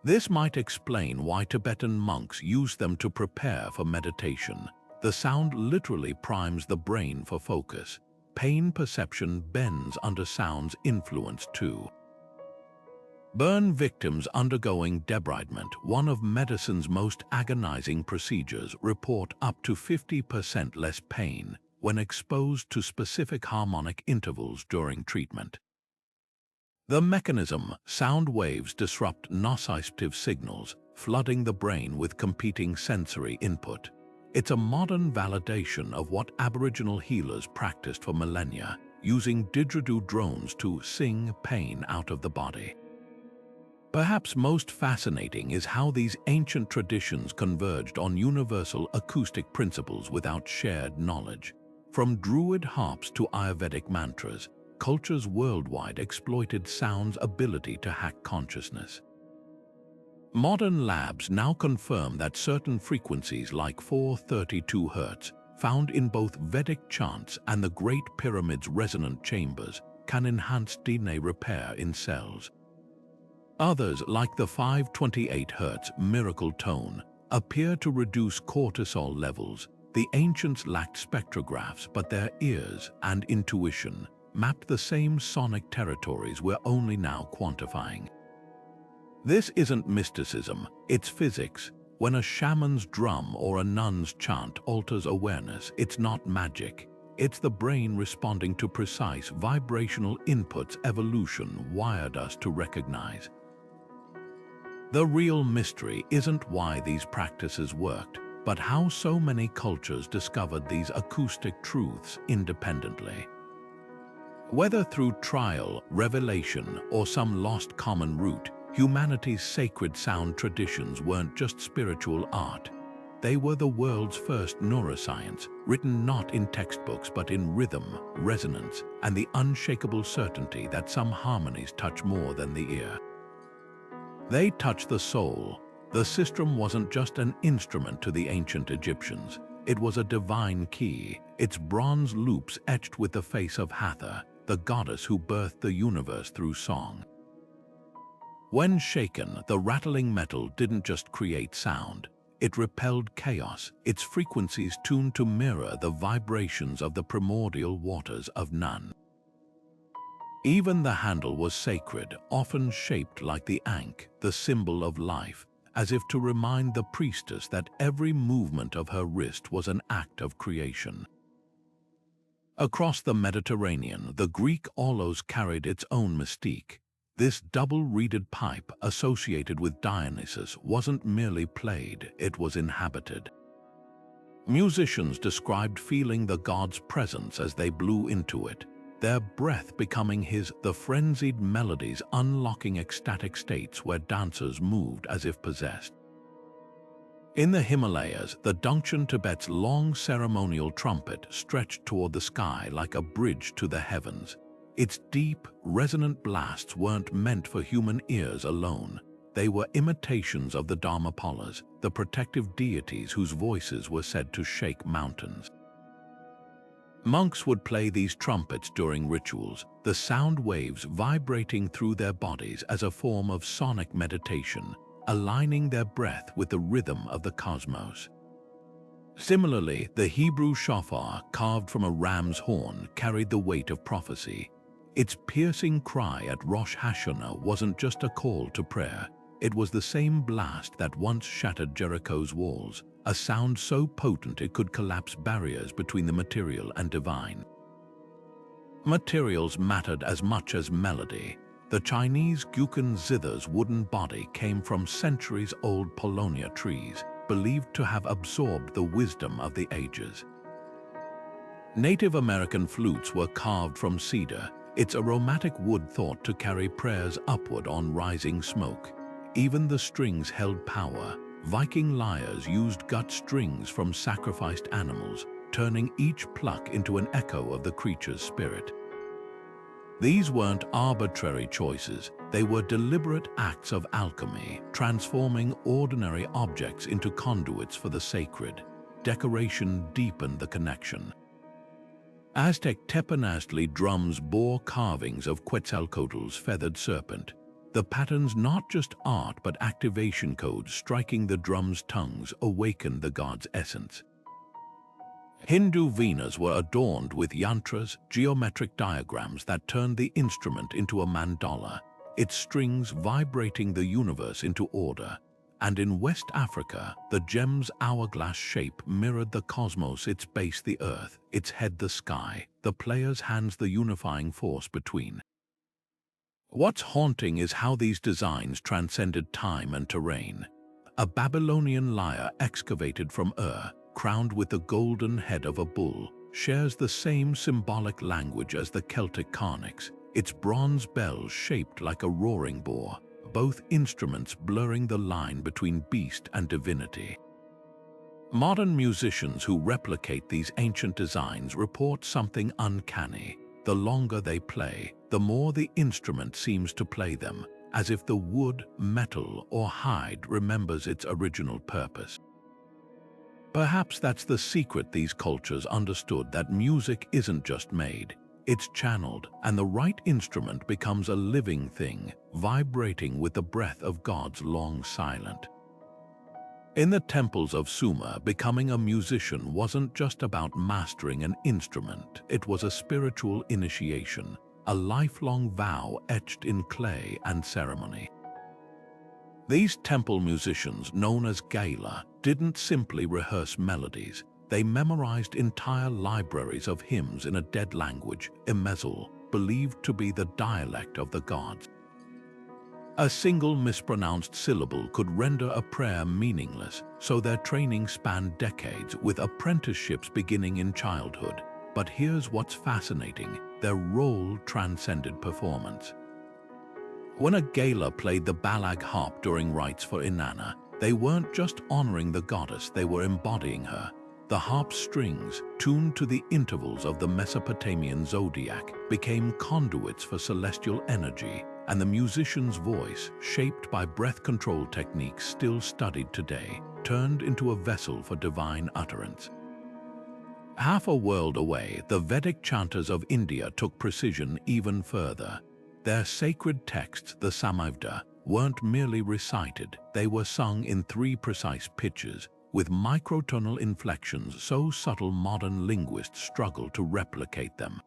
This might explain why Tibetan monks use them to prepare for meditation. The sound literally primes the brain for focus. Pain perception bends under sound's influence too. Burn victims undergoing debridement, one of medicine's most agonizing procedures, report up to 50% less pain when exposed to specific harmonic intervals during treatment. The mechanism: sound waves disrupt nociceptive signals, flooding the brain with competing sensory input. It's a modern validation of what Aboriginal healers practiced for millennia, using didgeridoo drones to sing pain out of the body. Perhaps most fascinating is how these ancient traditions converged on universal acoustic principles without shared knowledge. From Druid harps to Ayurvedic mantras, cultures worldwide exploited sound's ability to hack consciousness. Modern labs now confirm that certain frequencies like 432 Hz, found in both Vedic chants and the Great Pyramid's resonant chambers, can enhance DNA repair in cells. Others, like the 528 Hz miracle tone, appear to reduce cortisol levels. The ancients lacked spectrographs, but their ears and intuition mapped the same sonic territories we're only now quantifying. This isn't mysticism, it's physics. When a shaman's drum or a nun's chant alters awareness, it's not magic. It's the brain responding to precise vibrational inputs evolution wired us to recognize. The real mystery isn't why these practices worked, but how so many cultures discovered these acoustic truths independently. Whether through trial, revelation, or some lost common root, humanity's sacred sound traditions weren't just spiritual art. They were the world's first neuroscience, written not in textbooks but in rhythm, resonance, and the unshakable certainty that some harmonies touch more than the ear. They touch the soul. The sistrum wasn't just an instrument to the ancient Egyptians. It was a divine key, its bronze loops etched with the face of Hathor, the goddess who birthed the universe through song. When shaken, the rattling metal didn't just create sound. It repelled chaos, its frequencies tuned to mirror the vibrations of the primordial waters of Nun. Even the handle was sacred, often shaped like the ankh, the symbol of life, as if to remind the priestess that every movement of her wrist was an act of creation. Across the Mediterranean, the Greek aulos carried its own mystique. This double-reeded pipe associated with Dionysus wasn't merely played, it was inhabited. Musicians described feeling the god's presence as they blew into it, their breath becoming the frenzied melodies unlocking ecstatic states where dancers moved as if possessed. In the Himalayas, the Dungchen Tibet's long ceremonial trumpet stretched toward the sky like a bridge to the heavens. Its deep, resonant blasts weren't meant for human ears alone. They were imitations of the Dharmapalas, the protective deities whose voices were said to shake mountains. Monks would play these trumpets during rituals, the sound waves vibrating through their bodies as a form of sonic meditation, aligning their breath with the rhythm of the cosmos. Similarly, the Hebrew shofar, carved from a ram's horn, carried the weight of prophecy. Its piercing cry at Rosh Hashanah wasn't just a call to prayer, it was the same blast that once shattered Jericho's walls, a sound so potent it could collapse barriers between the material and divine. Materials mattered as much as melody. The Chinese Guqin zither's wooden body came from centuries-old Polonia trees, believed to have absorbed the wisdom of the ages. Native American flutes were carved from cedar, its aromatic wood thought to carry prayers upward on rising smoke. Even the strings held power. Viking lyres used gut strings from sacrificed animals, turning each pluck into an echo of the creature's spirit. These weren't arbitrary choices, they were deliberate acts of alchemy, transforming ordinary objects into conduits for the sacred. Decoration deepened the connection. Aztec Teponaztli drums bore carvings of Quetzalcoatl's feathered serpent, the patterns not just art but activation codes striking the drum's tongues awakened the god's essence. Hindu venas were adorned with yantras, geometric diagrams that turned the instrument into a mandala, its strings vibrating the universe into order. And in West Africa, the gem's hourglass shape mirrored the cosmos, its base the earth, its head the sky, the player's hands the unifying force between. What's haunting is how these designs transcended time and terrain. A Babylonian lyre excavated from Ur, crowned with the golden head of a bull, shares the same symbolic language as the Celtic carnix, its bronze bells shaped like a roaring boar, both instruments blurring the line between beast and divinity. Modern musicians who replicate these ancient designs report something uncanny. The longer they play, the more the instrument seems to play them, as if the wood, metal, or hide remembers its original purpose. Perhaps that's the secret these cultures understood, that music isn't just made, it's channeled, and the right instrument becomes a living thing, vibrating with the breath of gods long silent. In the temples of Sumer, becoming a musician wasn't just about mastering an instrument, it was a spiritual initiation, a lifelong vow etched in clay and ceremony. These temple musicians, known as Gaela, didn't simply rehearse melodies, they memorized entire libraries of hymns in a dead language, Emezul, believed to be the dialect of the gods. A single mispronounced syllable could render a prayer meaningless, so their training spanned decades, with apprenticeships beginning in childhood. But here's what's fascinating, their role transcended performance. When a Gaela played the Balag harp during rites for Inanna, they weren't just honoring the goddess, they were embodying her. The harp's strings, tuned to the intervals of the Mesopotamian zodiac, became conduits for celestial energy, and the musician's voice, shaped by breath control techniques still studied today, turned into a vessel for divine utterance. Half a world away, the Vedic chanters of India took precision even further. Their sacred texts, the Samaveda, weren't merely recited, they were sung in 3 precise pitches, with microtonal inflections so subtle modern linguists struggle to replicate them.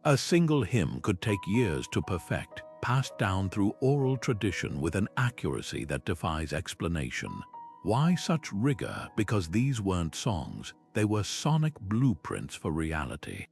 A single hymn could take years to perfect, passed down through oral tradition with an accuracy that defies explanation. Why such rigor? Because these weren't songs, they were sonic blueprints for reality.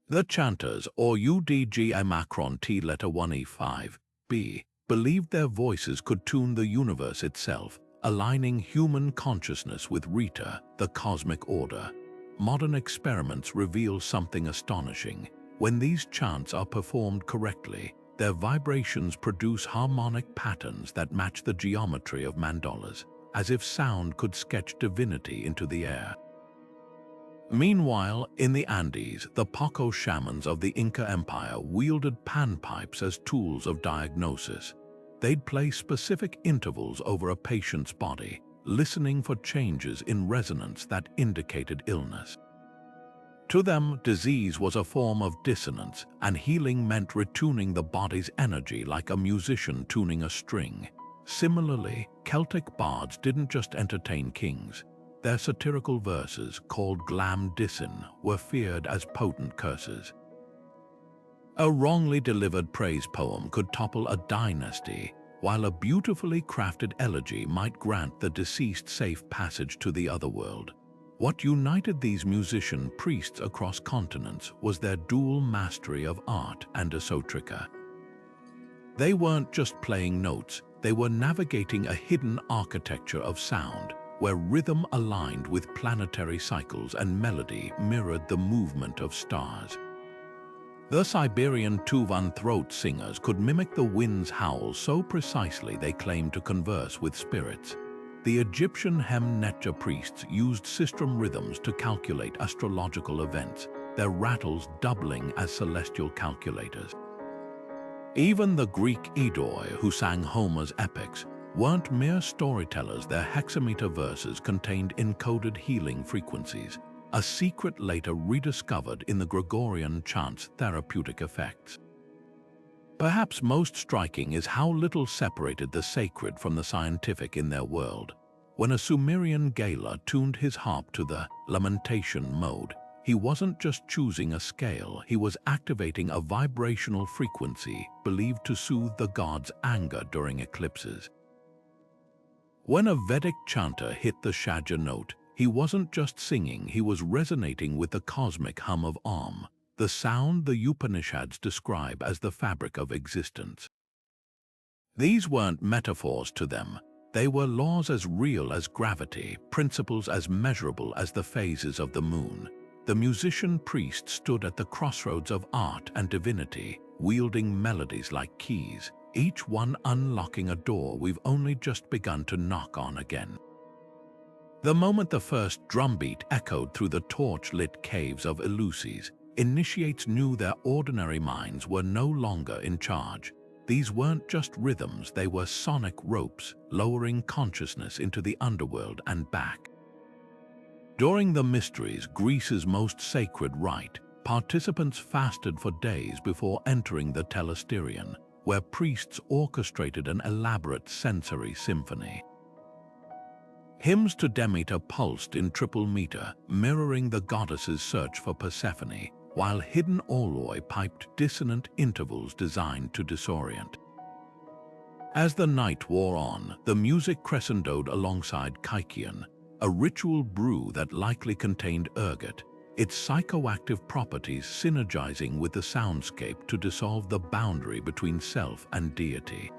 The chanters, or UDG Macron T letter 1E5, B, believed their voices could tune the universe itself, aligning human consciousness with Rita, the cosmic order. Modern experiments reveal something astonishing. When these chants are performed correctly, their vibrations produce harmonic patterns that match the geometry of mandalas, as if sound could sketch divinity into the air. Meanwhile, in the Andes, the Paco shamans of the Inca Empire wielded panpipes as tools of diagnosis. They'd play specific intervals over a patient's body, listening for changes in resonance that indicated illness. To them, disease was a form of dissonance, and healing meant retuning the body's energy like a musician tuning a string. Similarly, Celtic bards didn't just entertain kings. Their satirical verses, called glam dissin, were feared as potent curses. A wrongly delivered praise poem could topple a dynasty, while a beautifully crafted elegy might grant the deceased safe passage to the otherworld. What united these musician priests across continents was their dual mastery of art and esoterica. They weren't just playing notes, they were navigating a hidden architecture of sound, where rhythm aligned with planetary cycles and melody mirrored the movement of stars. The Siberian Tuvan throat singers could mimic the wind's howl so precisely they claimed to converse with spirits. The Egyptian Hem-Netja priests used sistrum rhythms to calculate astrological events, their rattles doubling as celestial calculators. Even the Greek Edoi, who sang Homer's epics, weren't mere storytellers. Their hexameter verses contained encoded healing frequencies, a secret later rediscovered in the Gregorian chants' therapeutic effects. Perhaps most striking is how little separated the sacred from the scientific in their world. When a Sumerian Gala tuned his harp to the lamentation mode, he wasn't just choosing a scale, he was activating a vibrational frequency believed to soothe the god's anger during eclipses. When a Vedic chanter hit the Shaja note, he wasn't just singing, he was resonating with the cosmic hum of Om, the sound the Upanishads describe as the fabric of existence. These weren't metaphors to them, they were laws as real as gravity, principles as measurable as the phases of the moon. The musician priest stood at the crossroads of art and divinity, wielding melodies like keys, each one unlocking a door we've only just begun to knock on again. The moment the first drumbeat echoed through the torch-lit caves of Eleusis, initiates knew their ordinary minds were no longer in charge. These weren't just rhythms, they were sonic ropes, lowering consciousness into the underworld and back. During the Mysteries, Greece's most sacred rite, participants fasted for days before entering the Telesterion, where priests orchestrated an elaborate sensory symphony. Hymns to Demeter pulsed in triple meter, mirroring the goddess's search for Persephone, while hidden oloi piped dissonant intervals designed to disorient. As the night wore on, the music crescendoed alongside kykeon, a ritual brew that likely contained ergot, its psychoactive properties synergizing with the soundscape to dissolve the boundary between self and deity.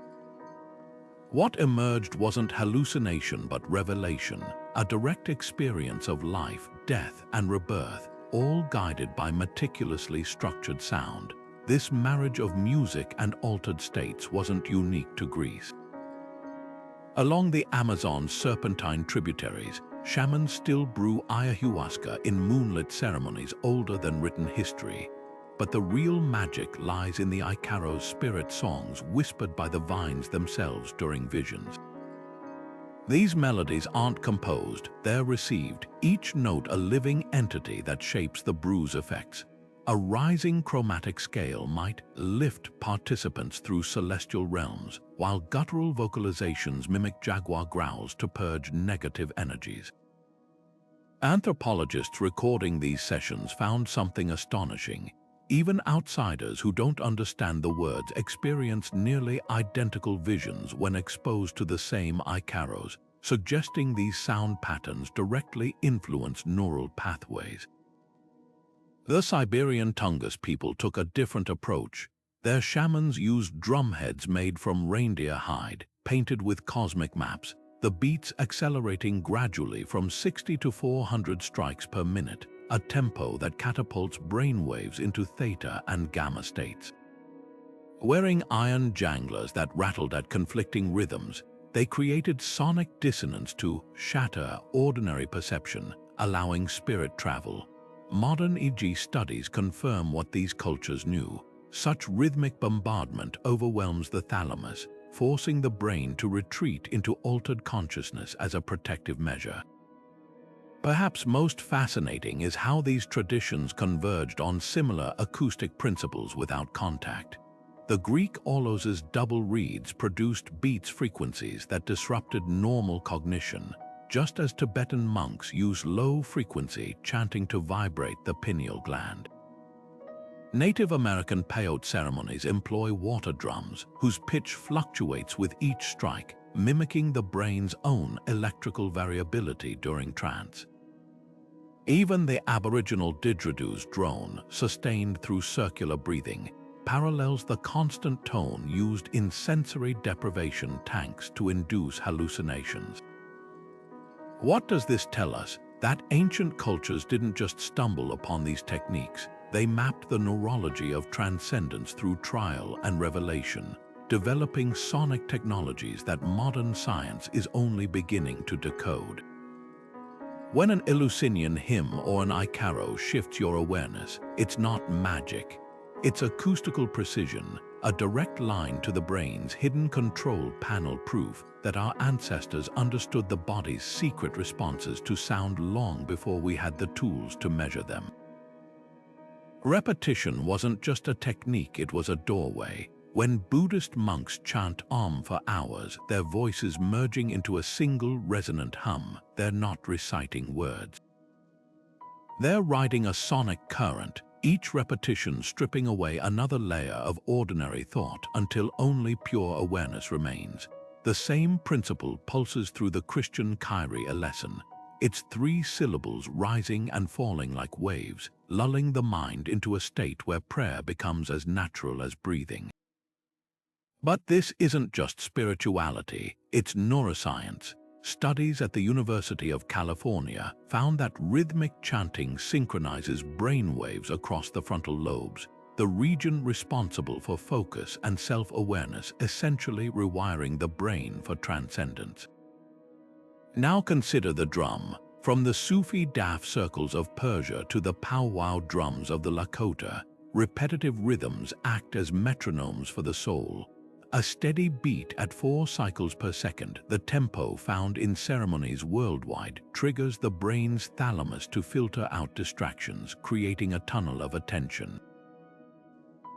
What emerged wasn't hallucination but revelation, a direct experience of life, death, and rebirth, all guided by meticulously structured sound. This marriage of music and altered states wasn't unique to Greece. Along the Amazon's serpentine tributaries, shamans still brew ayahuasca in moonlit ceremonies older than written history. But the real magic lies in the Icaro's spirit songs whispered by the vines themselves during visions. These melodies aren't composed, they're received, each note a living entity that shapes the brew's effects. A rising chromatic scale might lift participants through celestial realms, while guttural vocalizations mimic jaguar growls to purge negative energies. Anthropologists recording these sessions found something astonishing. Even outsiders who don't understand the words experience nearly identical visions when exposed to the same icaros, suggesting these sound patterns directly influence neural pathways. The Siberian Tungus people took a different approach. Their shamans used drumheads made from reindeer hide, painted with cosmic maps, the beats accelerating gradually from 60 to 400 strikes per minute, a tempo that catapults brainwaves into theta and gamma states. Wearing iron janglers that rattled at conflicting rhythms, they created sonic dissonance to shatter ordinary perception, allowing spirit travel. Modern EEG studies confirm what these cultures knew. Such rhythmic bombardment overwhelms the thalamus, forcing the brain to retreat into altered consciousness as a protective measure. Perhaps most fascinating is how these traditions converged on similar acoustic principles without contact. The Greek aulos' double reeds produced beats frequencies that disrupted normal cognition, just as Tibetan monks use low-frequency chanting to vibrate the pineal gland. Native American peyote ceremonies employ water drums, whose pitch fluctuates with each strike, mimicking the brain's own electrical variability during trance. Even the Aboriginal didgeridoo's drone, sustained through circular breathing, parallels the constant tone used in sensory deprivation tanks to induce hallucinations. What does this tell us? That ancient cultures didn't just stumble upon these techniques. They mapped the neurology of transcendence through trial and revelation, developing sonic technologies that modern science is only beginning to decode. When an Eleusinian hymn or an icaro shifts your awareness, it's not magic. It's acoustical precision, a direct line to the brain's hidden control panel, proof that our ancestors understood the body's secret responses to sound long before we had the tools to measure them. Repetition wasn't just a technique, it was a doorway. When Buddhist monks chant Om for hours, their voices merging into a single resonant hum, they're not reciting words. They're riding a sonic current, each repetition stripping away another layer of ordinary thought until only pure awareness remains. The same principle pulses through the Christian Kyrie lesson, its 3 syllables rising and falling like waves, lulling the mind into a state where prayer becomes as natural as breathing. But this isn't just spirituality, it's neuroscience. Studies at the University of California found that rhythmic chanting synchronizes brainwaves across the frontal lobes, the region responsible for focus and self-awareness, essentially rewiring the brain for transcendence. Now consider the drum. From the Sufi daf circles of Persia to the powwow drums of the Lakota, repetitive rhythms act as metronomes for the soul. A steady beat at 4 cycles per second, the tempo found in ceremonies worldwide, triggers the brain's thalamus to filter out distractions, creating a tunnel of attention.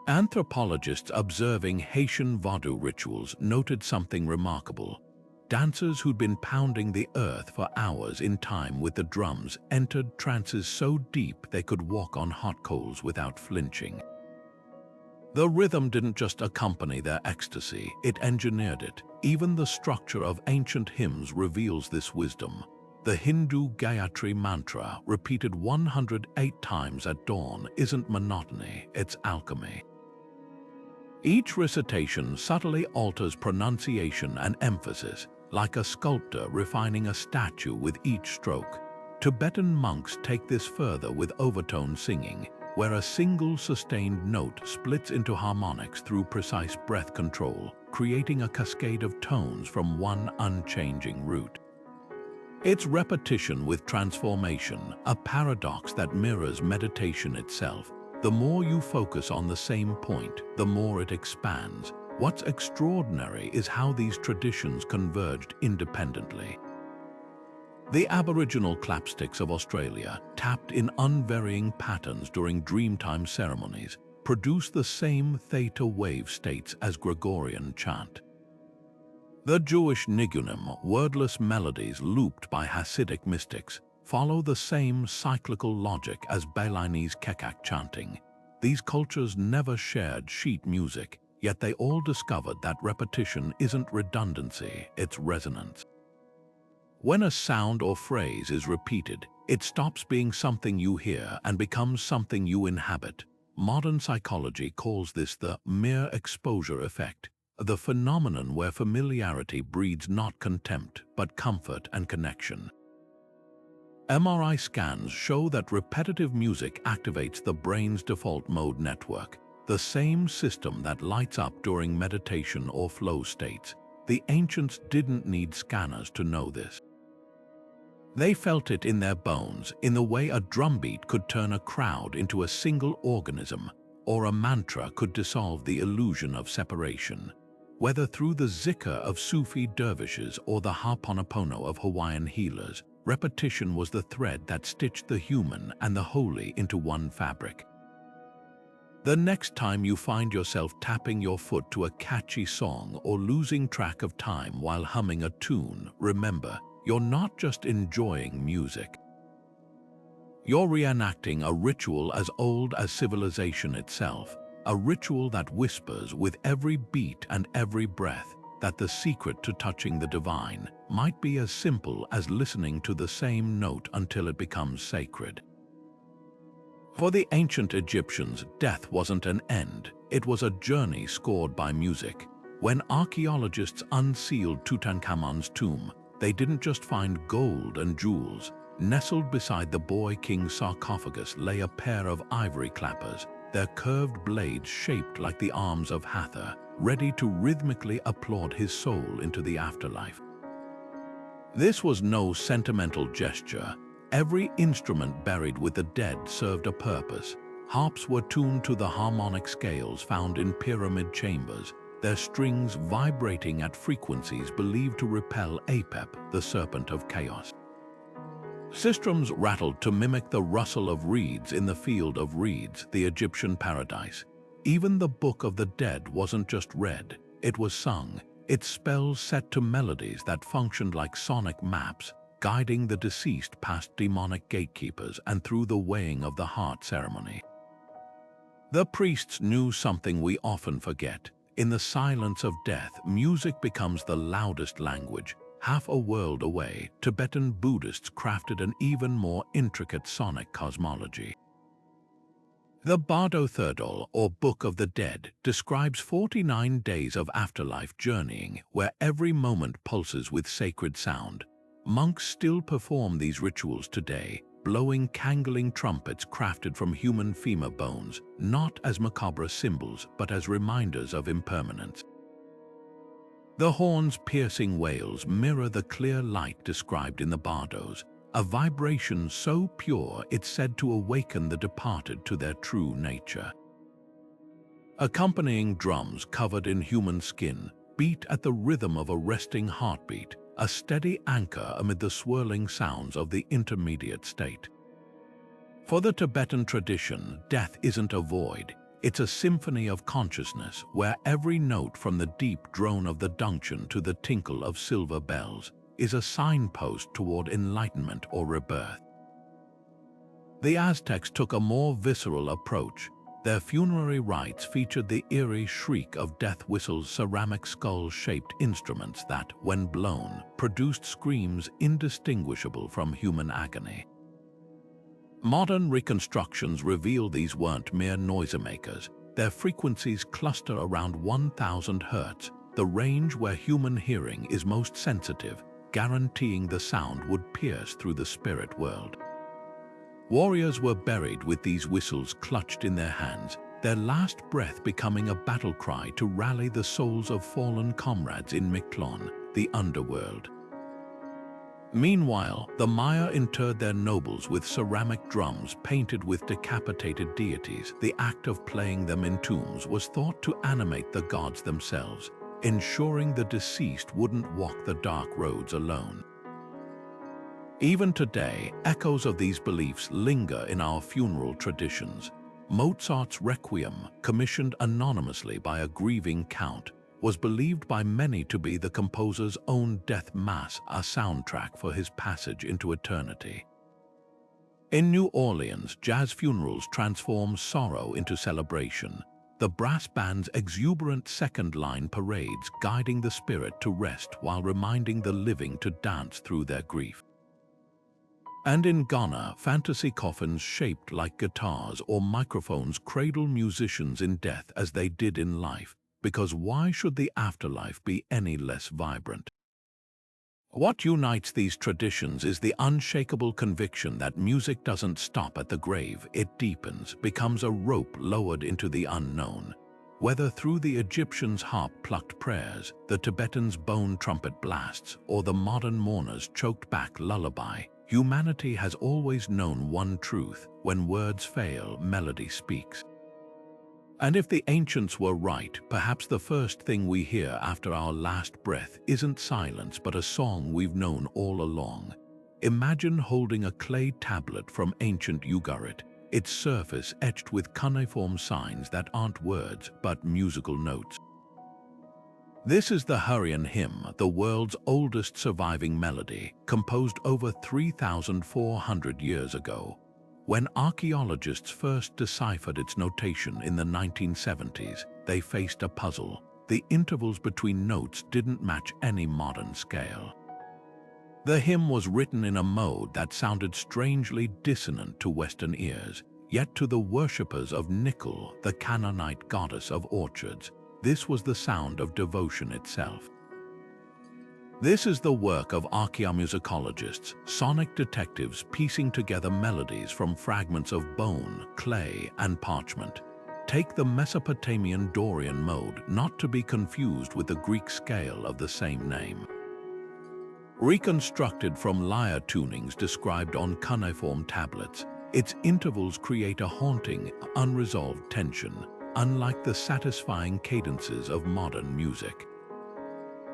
Anthropologists observing Haitian Vodou rituals noted something remarkable. Dancers who'd been pounding the earth for hours in time with the drums entered trances so deep they could walk on hot coals without flinching. The rhythm didn't just accompany their ecstasy, it engineered it. Even the structure of ancient hymns reveals this wisdom. The Hindu Gayatri mantra, repeated 108 times at dawn, isn't monotony, it's alchemy. Each recitation subtly alters pronunciation and emphasis, like a sculptor refining a statue with each stroke. Tibetan monks take this further with overtone singing, where a single sustained note splits into harmonics through precise breath control, creating a cascade of tones from one unchanging root. It's repetition with transformation, a paradox that mirrors meditation itself. The more you focus on the same point, the more it expands. What's extraordinary is how these traditions converged independently. The Aboriginal clapsticks of Australia, tapped in unvarying patterns during Dreamtime ceremonies, produce the same theta wave states as Gregorian chant. The Jewish nigunim, wordless melodies looped by Hasidic mystics, follow the same cyclical logic as Balinese Kekak chanting. These cultures never shared sheet music, yet they all discovered that repetition isn't redundancy, it's resonance. When a sound or phrase is repeated, it stops being something you hear and becomes something you inhabit. Modern psychology calls this the mere exposure effect, the phenomenon where familiarity breeds not contempt, but comfort and connection. MRI scans show that repetitive music activates the brain's default mode network, the same system that lights up during meditation or flow states. The ancients didn't need scanners to know this. They felt it in their bones, in the way a drumbeat could turn a crowd into a single organism, or a mantra could dissolve the illusion of separation. Whether through the zikr of Sufi dervishes or the Ho'oponopono of Hawaiian healers, repetition was the thread that stitched the human and the holy into one fabric. The next time you find yourself tapping your foot to a catchy song or losing track of time while humming a tune, remember, you're not just enjoying music. You're reenacting a ritual as old as civilization itself, a ritual that whispers with every beat and every breath that the secret to touching the divine might be as simple as listening to the same note until it becomes sacred. For the ancient Egyptians, death wasn't an end, it was a journey scored by music. When archaeologists unsealed Tutankhamun's tomb, they didn't just find gold and jewels. Nestled beside the boy king's sarcophagus lay a pair of ivory clappers, their curved blades shaped like the arms of Hathor, ready to rhythmically applaud his soul into the afterlife. This was no sentimental gesture. Every instrument buried with the dead served a purpose. Harps were tuned to the harmonic scales found in pyramid chambers, their strings vibrating at frequencies believed to repel Apep, the serpent of chaos. Sistrums rattled to mimic the rustle of reeds in the field of reeds, the Egyptian paradise. Even the Book of the Dead wasn't just read, it was sung, its spells set to melodies that functioned like sonic maps, guiding the deceased past demonic gatekeepers and through the weighing of the heart ceremony. The priests knew something we often forget. In the silence of death, music becomes the loudest language. Half a world away, Tibetan Buddhists crafted an even more intricate sonic cosmology. The Bardo Thirdol, or Book of the Dead, describes 49 days of afterlife journeying where every moment pulses with sacred sound. Monks still perform these rituals today, blowing cangling trumpets crafted from human femur bones, not as macabre symbols but as reminders of impermanence. The horn's piercing wails mirror the clear light described in the bardos, a vibration so pure it's said to awaken the departed to their true nature. Accompanying drums covered in human skin beat at the rhythm of a resting heartbeat, a steady anchor amid the swirling sounds of the intermediate state. For the Tibetan tradition, death isn't a void, it's a symphony of consciousness where every note from the deep drone of the Dungchen to the tinkle of silver bells is a signpost toward enlightenment or rebirth. The Aztecs took a more visceral approach. Their funerary rites featured the eerie shriek of death whistles, ceramic skull-shaped instruments that, when blown, produced screams indistinguishable from human agony. Modern reconstructions reveal these weren't mere noisemakers. Their frequencies cluster around 1000 Hz, the range where human hearing is most sensitive, guaranteeing the sound would pierce through the spirit world. Warriors were buried with these whistles clutched in their hands, their last breath becoming a battle cry to rally the souls of fallen comrades in Miklon, the underworld. Meanwhile, the Maya interred their nobles with ceramic drums painted with decapitated deities. The act of playing them in tombs was thought to animate the gods themselves, ensuring the deceased wouldn't walk the dark roads alone. Even today, echoes of these beliefs linger in our funeral traditions. Mozart's Requiem, commissioned anonymously by a grieving count, was believed by many to be the composer's own death mass, a soundtrack for his passage into eternity. In New Orleans, jazz funerals transform sorrow into celebration, the brass band's exuberant second-line parades guiding the spirit to rest while reminding the living to dance through their grief. And in Ghana, fantasy coffins shaped like guitars or microphones cradle musicians in death as they did in life, because why should the afterlife be any less vibrant? What unites these traditions is the unshakable conviction that music doesn't stop at the grave, it deepens, becomes a rope lowered into the unknown. Whether through the Egyptians' harp-plucked prayers, the Tibetans' bone trumpet blasts, or the modern mourner's choked-back lullaby, humanity has always known one truth: when words fail, melody speaks. And if the ancients were right, perhaps the first thing we hear after our last breath isn't silence but a song we've known all along. Imagine holding a clay tablet from ancient Ugarit, its surface etched with cuneiform signs that aren't words but musical notes. This is the Hurrian Hymn, the world's oldest surviving melody, composed over 3,400 years ago. When archaeologists first deciphered its notation in the 1970s, they faced a puzzle. The intervals between notes didn't match any modern scale. The hymn was written in a mode that sounded strangely dissonant to Western ears, yet to the worshippers of Nickel, the Canaanite goddess of orchards, this was the sound of devotion itself. This is the work of archaeomusicologists, sonic detectives piecing together melodies from fragments of bone, clay, and parchment. Take the Mesopotamian Dorian mode, not to be confused with the Greek scale of the same name. Reconstructed from lyre tunings described on cuneiform tablets, its intervals create a haunting, unresolved tension, unlike the satisfying cadences of modern music.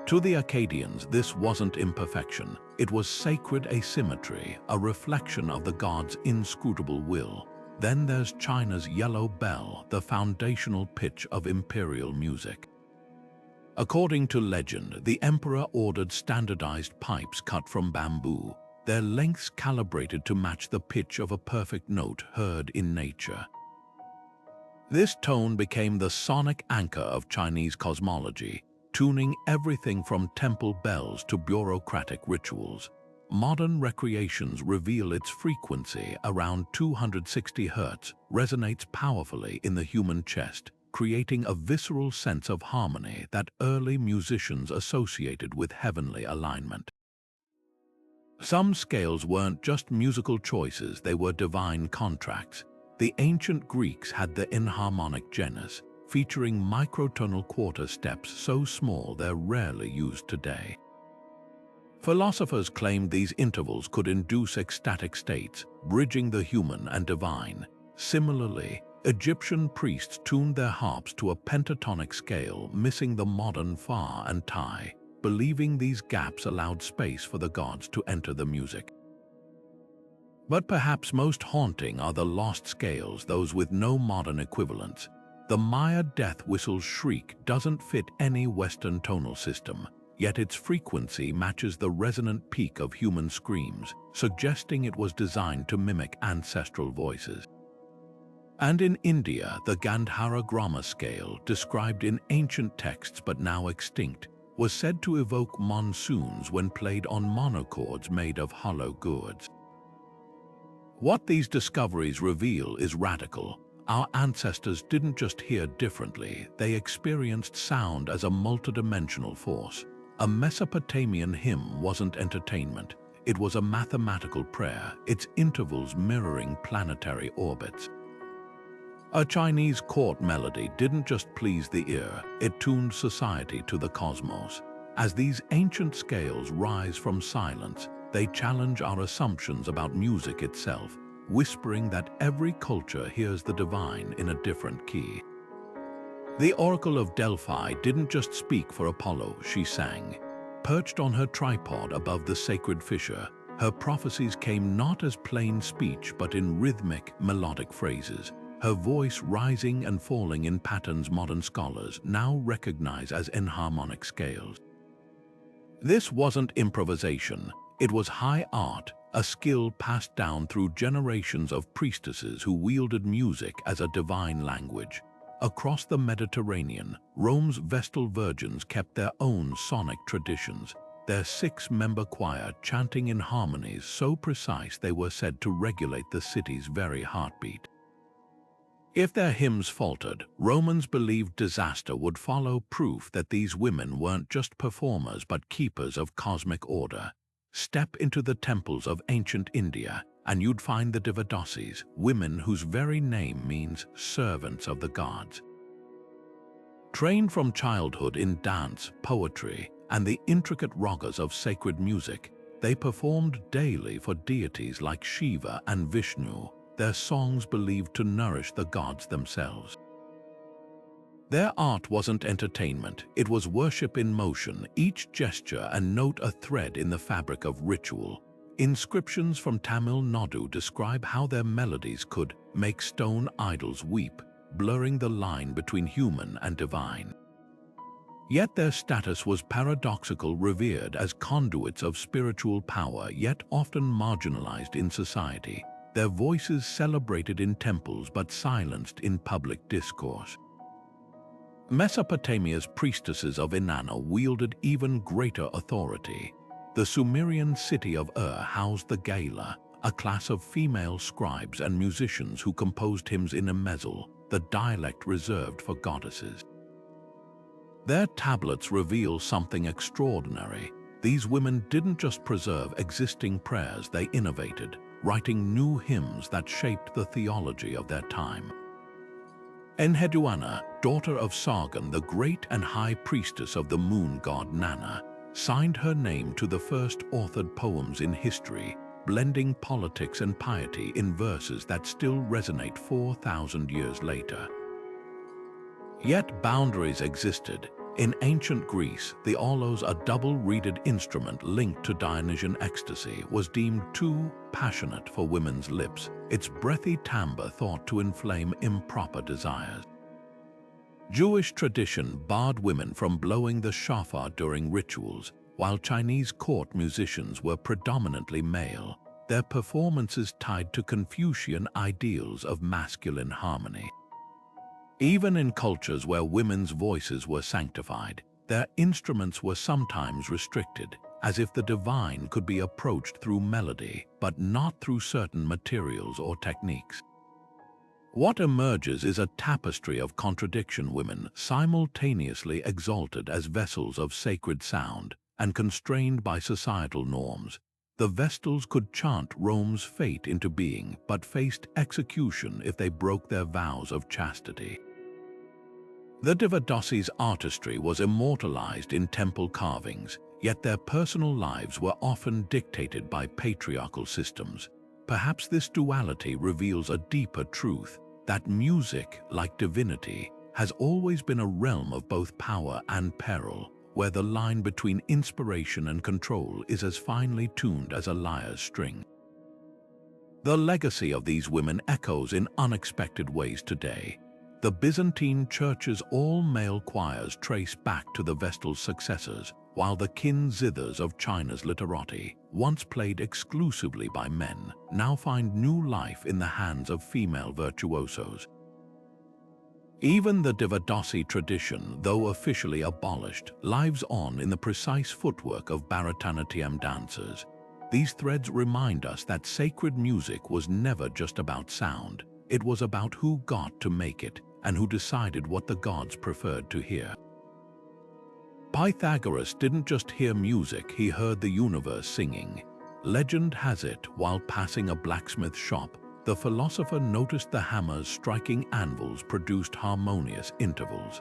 To the Akkadians, this wasn't imperfection. It was sacred asymmetry, a reflection of the gods' inscrutable will. Then there's China's yellow bell, the foundational pitch of imperial music. According to legend, the emperor ordered standardized pipes cut from bamboo, their lengths calibrated to match the pitch of a perfect note heard in nature. This tone became the sonic anchor of Chinese cosmology, tuning everything from temple bells to bureaucratic rituals. Modern recreations reveal its frequency, around 260 Hz, resonates powerfully in the human chest, creating a visceral sense of harmony that early musicians associated with heavenly alignment. Some scales weren't just musical choices, they were divine contracts. The ancient Greeks had the enharmonic genus, featuring microtonal quarter steps so small they're rarely used today. Philosophers claimed these intervals could induce ecstatic states, bridging the human and divine. Similarly, Egyptian priests tuned their harps to a pentatonic scale, missing the modern fa and tai, believing these gaps allowed space for the gods to enter the music. But perhaps most haunting are the lost scales, those with no modern equivalents. The Maya death whistle's shriek doesn't fit any Western tonal system, yet its frequency matches the resonant peak of human screams, suggesting it was designed to mimic ancestral voices. And in India, the Gandhara Grama scale, described in ancient texts but now extinct, was said to evoke monsoons when played on monochords made of hollow gourds. What these discoveries reveal is radical. Our ancestors didn't just hear differently, they experienced sound as a multidimensional force. A Mesopotamian hymn wasn't entertainment, it was a mathematical prayer, its intervals mirroring planetary orbits. A Chinese court melody didn't just please the ear, it tuned society to the cosmos. As these ancient scales rise from silence, they challenge our assumptions about music itself, whispering that every culture hears the divine in a different key. The Oracle of Delphi didn't just speak for Apollo, she sang. Perched on her tripod above the sacred fissure, Her prophecies came not as plain speech but in rhythmic, melodic phrases, her voice rising and falling in patterns modern scholars now recognize as enharmonic scales. This wasn't improvisation, it was high art, a skill passed down through generations of priestesses who wielded music as a divine language. Across the Mediterranean, Rome's Vestal Virgins kept their own sonic traditions, their 6-member choir chanting in harmonies so precise they were said to regulate the city's very heartbeat. If their hymns faltered, Romans believed disaster would follow, proof that these women weren't just performers but keepers of cosmic order. Step into the temples of ancient India, and you'd find the devadosis, women whose very name means servants of the gods. Trained from childhood in dance, poetry, and the intricate ragas of sacred music, they performed daily for deities like Shiva and Vishnu, their songs believed to nourish the gods themselves. Their art wasn't entertainment, it was worship in motion, each gesture and note a thread in the fabric of ritual. Inscriptions from Tamil Nadu describe how their melodies could make stone idols weep, blurring the line between human and divine. Yet their status was paradoxical, revered as conduits of spiritual power, yet often marginalized in society. Their voices celebrated in temples but silenced in public discourse. Mesopotamia's priestesses of Inanna wielded even greater authority. The Sumerian city of housed the Gala, a class of female scribes and musicians who composed hymns in Amezul, the dialect reserved for goddesses. Their tablets reveal something extraordinary. These women didn't just preserve existing prayers, they innovated, writing new hymns that shaped the theology of their time. Enheduanna, daughter of Sargon, the great and high priestess of the moon god Nana, signed her name to the first authored poems in history, blending politics and piety in verses that still resonate 4,000 years later. Yet boundaries existed. In ancient Greece, the aulos, a double-reeded instrument linked to Dionysian ecstasy, was deemed too passionate for women's lips, its breathy timbre thought to inflame improper desires. Jewish tradition barred women from blowing the shofar during rituals, while Chinese court musicians were predominantly male, their performances tied to Confucian ideals of masculine harmony. Even in cultures where women's voices were sanctified, their instruments were sometimes restricted, as if the divine could be approached through melody, but not through certain materials or techniques. What emerges is a tapestry of contradiction: women simultaneously exalted as vessels of sacred sound and constrained by societal norms. The Vestals could chant Rome's fate into being, but faced execution if they broke their vows of chastity. The Devadosis' artistry was immortalized in temple carvings, yet their personal lives were often dictated by patriarchal systems. Perhaps this duality reveals a deeper truth, that music, like divinity, has always been a realm of both power and peril, where the line between inspiration and control is as finely tuned as a lyre's string. The legacy of these women echoes in unexpected ways today. The Byzantine Church's all-male choirs trace back to the Vestal successors, while the kin zithers of China's literati, once played exclusively by men, now find new life in the hands of female virtuosos. Even the Devadosi tradition, though officially abolished, lives on in the precise footwork of Bharatanatyam dancers. These threads remind us that sacred music was never just about sound. It was about who got to make it and who decided what the gods preferred to hear. Pythagoras didn't just hear music, he heard the universe singing. Legend has it, while passing a blacksmith shop, the philosopher noticed the hammers striking anvils produced harmonious intervals.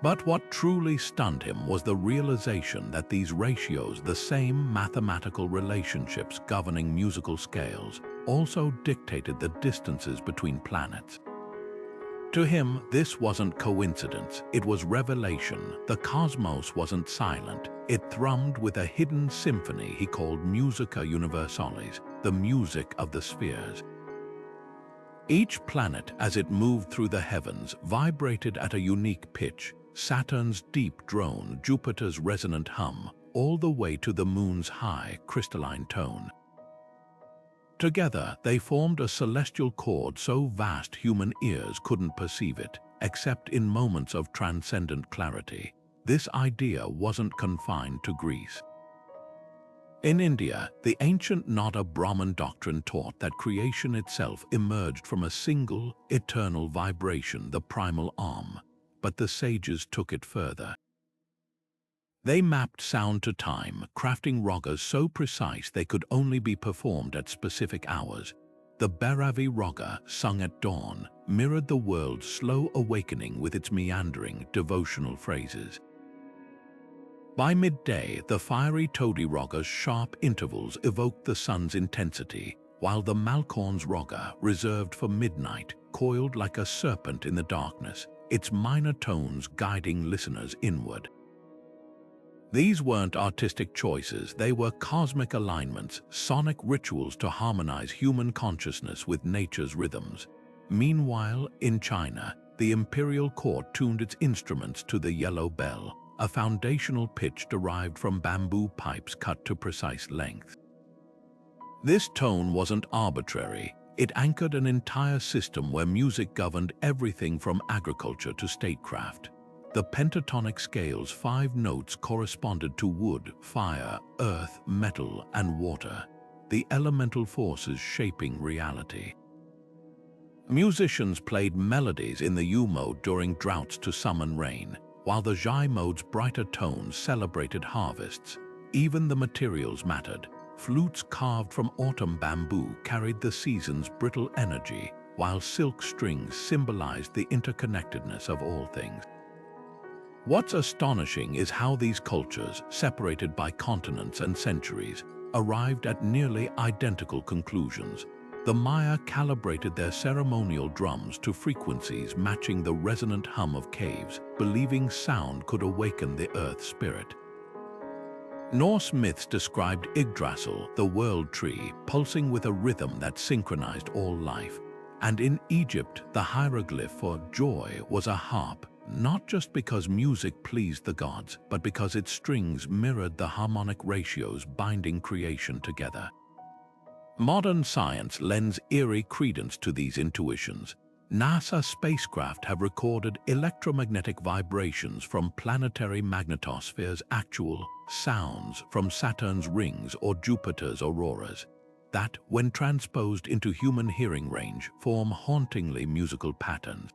But what truly stunned him was the realization that these ratios, the same mathematical relationships governing musical scales, also dictated the distances between planets. To him, this wasn't coincidence, it was revelation. The cosmos wasn't silent. It thrummed with a hidden symphony he called Musica Universalis, the music of the spheres. Each planet, as it moved through the heavens, vibrated at a unique pitch, Saturn's deep drone, Jupiter's resonant hum, all the way to the moon's high, crystalline tone. Together, they formed a celestial chord so vast human ears couldn't perceive it, except in moments of transcendent clarity. This idea wasn't confined to Greece. In India, the ancient Nada Brahman doctrine taught that creation itself emerged from a single, eternal vibration, the primal Om, but the sages took it further. They mapped sound to time, crafting ragas so precise they could only be performed at specific hours. The Bhairavi raga, sung at dawn, mirrored the world's slow awakening with its meandering, devotional phrases. By midday, the fiery Todi raga's sharp intervals evoked the sun's intensity, while the Malkorn's raga, reserved for midnight, coiled like a serpent in the darkness, its minor tones guiding listeners inward. These weren't artistic choices, they were cosmic alignments, sonic rituals to harmonize human consciousness with nature's rhythms. Meanwhile, in China, the imperial court tuned its instruments to the yellow bell, a foundational pitch derived from bamboo pipes cut to precise length. This tone wasn't arbitrary, it anchored an entire system where music governed everything from agriculture to statecraft. The pentatonic scale's 5 notes corresponded to wood, fire, earth, metal, and water, the elemental forces shaping reality. Musicians played melodies in the U mode during droughts to summon rain, while the Jai mode's brighter tones celebrated harvests. Even the materials mattered. Flutes carved from autumn bamboo carried the season's brittle energy, while silk strings symbolized the interconnectedness of all things. What's astonishing is how these cultures, separated by continents and centuries, arrived at nearly identical conclusions. The Maya calibrated their ceremonial drums to frequencies matching the resonant hum of caves, believing sound could awaken the earth spirit. Norse myths described Yggdrasil, the world tree, pulsing with a rhythm that synchronized all life. And in Egypt, the hieroglyph for joy was a harp, not just because music pleased the gods, but because its strings mirrored the harmonic ratios binding creation together. Modern science lends eerie credence to these intuitions. NASA spacecraft have recorded electromagnetic vibrations from planetary magnetospheres, actual sounds from Saturn's rings or Jupiter's auroras, that, when transposed into human hearing range, form hauntingly musical patterns.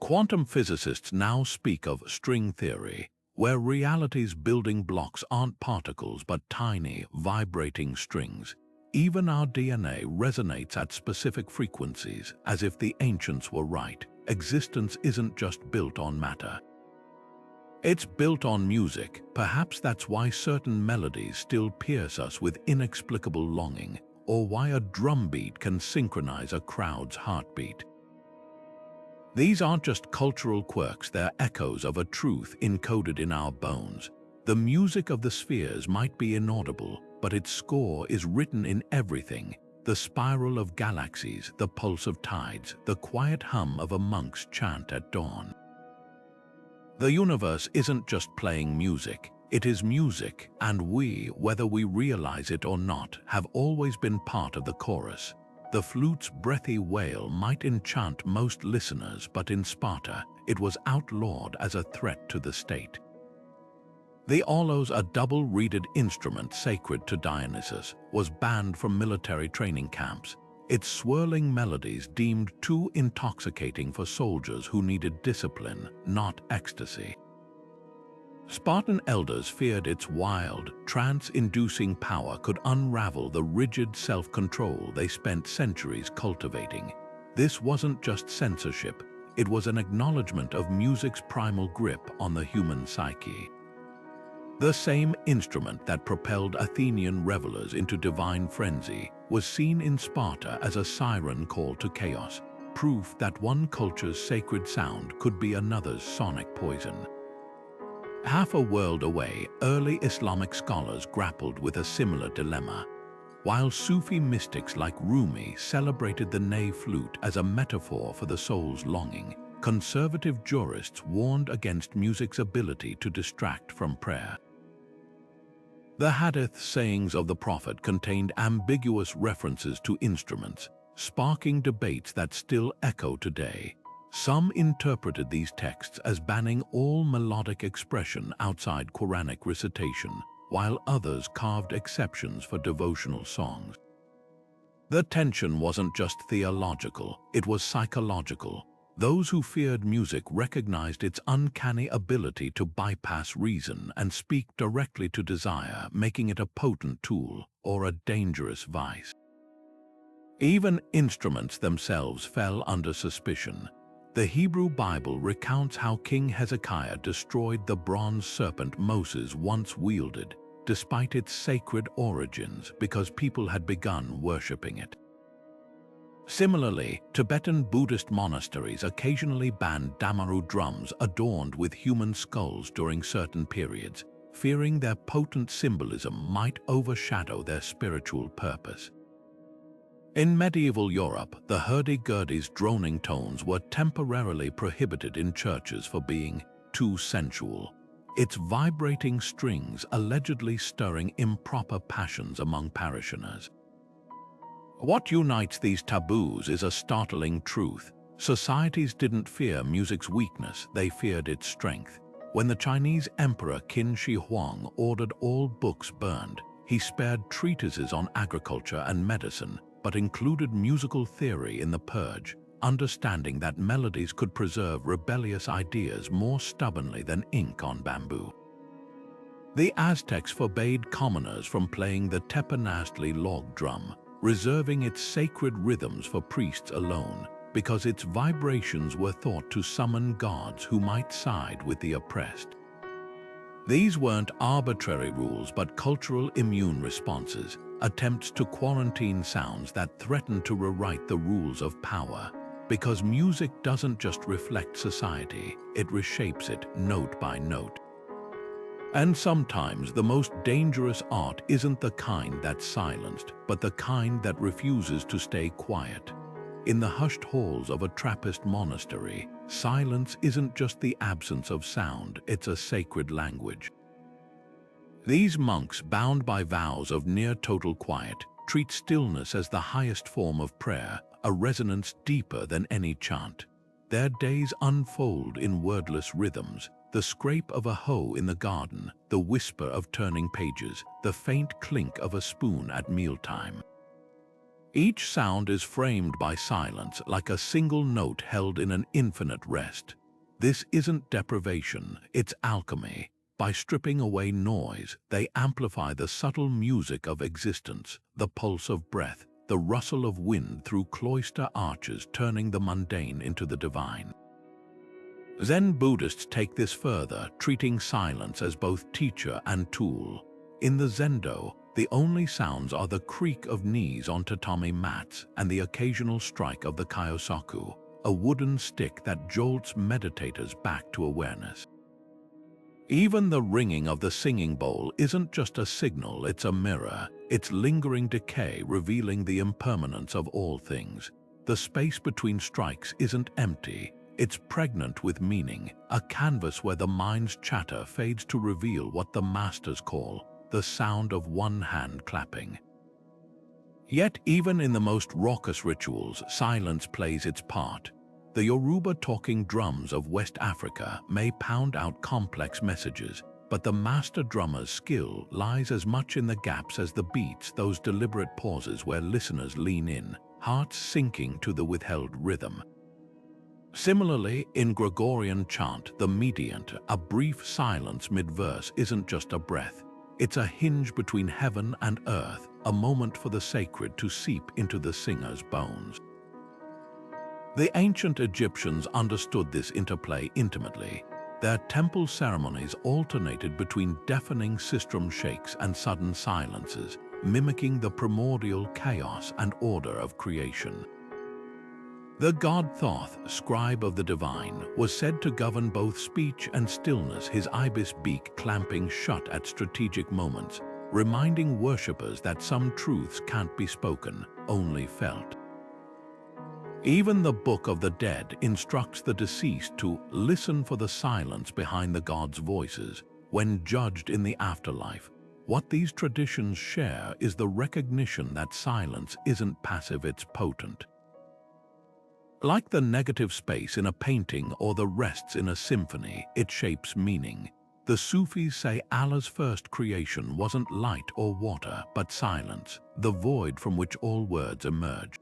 Quantum physicists now speak of string theory, where reality's building blocks aren't particles but tiny, vibrating strings. Even our DNA resonates at specific frequencies, as if the ancients were right. Existence isn't just built on matter. It's built on music. Perhaps that's why certain melodies still pierce us with inexplicable longing, or why a drumbeat can synchronize a crowd's heartbeat. These aren't just cultural quirks, they're echoes of a truth encoded in our bones. The music of the spheres might be inaudible, but its score is written in everything. The spiral of galaxies, the pulse of tides, the quiet hum of a monk's chant at dawn. The universe isn't just playing music, it is music, and we, whether we realize it or not, have always been part of the chorus. The flute's breathy wail might enchant most listeners, but in Sparta, it was outlawed as a threat to the state. The aulos, a double-reeded instrument sacred to Dionysus, was banned from military training camps, its swirling melodies deemed too intoxicating for soldiers who needed discipline, not ecstasy. Spartan elders feared its wild, trance-inducing power could unravel the rigid self-control they spent centuries cultivating. This wasn't just censorship, it was an acknowledgement of music's primal grip on the human psyche. The same instrument that propelled Athenian revelers into divine frenzy was seen in Sparta as a siren call to chaos, proof that one culture's sacred sound could be another's sonic poison. Half a world away, early Islamic scholars grappled with a similar dilemma. While Sufi mystics like Rumi celebrated the ney flute as a metaphor for the soul's longing, conservative jurists warned against music's ability to distract from prayer. The Hadith sayings of the Prophet contained ambiguous references to instruments, sparking debates that still echo today. Some interpreted these texts as banning all melodic expression outside Quranic recitation, while others carved exceptions for devotional songs. The tension wasn't just theological, it was psychological. Those who feared music recognized its uncanny ability to bypass reason and speak directly to desire, making it a potent tool or a dangerous vice. Even instruments themselves fell under suspicion. The Hebrew Bible recounts how King Hezekiah destroyed the bronze serpent Moses once wielded, despite its sacred origins, because people had begun worshipping it. Similarly, Tibetan Buddhist monasteries occasionally banned damaru drums adorned with human skulls during certain periods, fearing their potent symbolism might overshadow their spiritual purpose. In medieval Europe, the hurdy-gurdy's droning tones were temporarily prohibited in churches for being too sensual, its vibrating strings allegedly stirring improper passions among parishioners. What unites these taboos is a startling truth. Societies didn't fear music's weakness, they feared its strength. When the Chinese Emperor Qin Shi Huang ordered all books burned, he spared treatises on agriculture and medicine, but included musical theory in the purge, understanding that melodies could preserve rebellious ideas more stubbornly than ink on bamboo. The Aztecs forbade commoners from playing the teponaztli log drum, reserving its sacred rhythms for priests alone, because its vibrations were thought to summon gods who might side with the oppressed. These weren't arbitrary rules but cultural immune responses, attempts to quarantine sounds that threatened to rewrite the rules of power. Because music doesn't just reflect society, it reshapes it note by note. And sometimes the most dangerous art isn't the kind that's silenced, but the kind that refuses to stay quiet. In the hushed halls of a Trappist monastery, silence isn't just the absence of sound, it's a sacred language. These monks, bound by vows of near-total quiet, treat stillness as the highest form of prayer, a resonance deeper than any chant. Their days unfold in wordless rhythms, the scrape of a hoe in the garden, the whisper of turning pages, the faint clink of a spoon at mealtime. Each sound is framed by silence like a single note held in an infinite rest. This isn't deprivation, it's alchemy. By stripping away noise, they amplify the subtle music of existence, the pulse of breath, the rustle of wind through cloister arches, turning the mundane into the divine. Zen Buddhists take this further, treating silence as both teacher and tool. In the Zendo, the only sounds are the creak of knees on tatami mats and the occasional strike of the kyosoku, a wooden stick that jolts meditators back to awareness. Even the ringing of the singing bowl isn't just a signal, it's a mirror, its lingering decay revealing the impermanence of all things. The space between strikes isn't empty, it's pregnant with meaning, a canvas where the mind's chatter fades to reveal what the masters call the sound of one hand clapping. Yet even in the most raucous rituals, silence plays its part. The Yoruba talking drums of West Africa may pound out complex messages, but the master drummer's skill lies as much in the gaps as the beats, those deliberate pauses where listeners lean in, hearts sinking to the withheld rhythm. Similarly, in Gregorian chant, the mediator, a brief silence mid-verse isn't just a breath. It's a hinge between heaven and earth, a moment for the sacred to seep into the singer's bones. The ancient Egyptians understood this interplay intimately. Their temple ceremonies alternated between deafening sistrum shakes and sudden silences, mimicking the primordial chaos and order of creation. The god Thoth, scribe of the divine, was said to govern both speech and stillness, his ibis beak clamping shut at strategic moments, reminding worshippers that some truths can't be spoken, only felt. Even the Book of the Dead instructs the deceased to listen for the silence behind the god's voices when judged in the afterlife. What these traditions share is the recognition that silence isn't passive, it's potent. Like the negative space in a painting or the rests in a symphony, it shapes meaning. The Sufis say Allah's first creation wasn't light or water, but silence, the void from which all words emerge.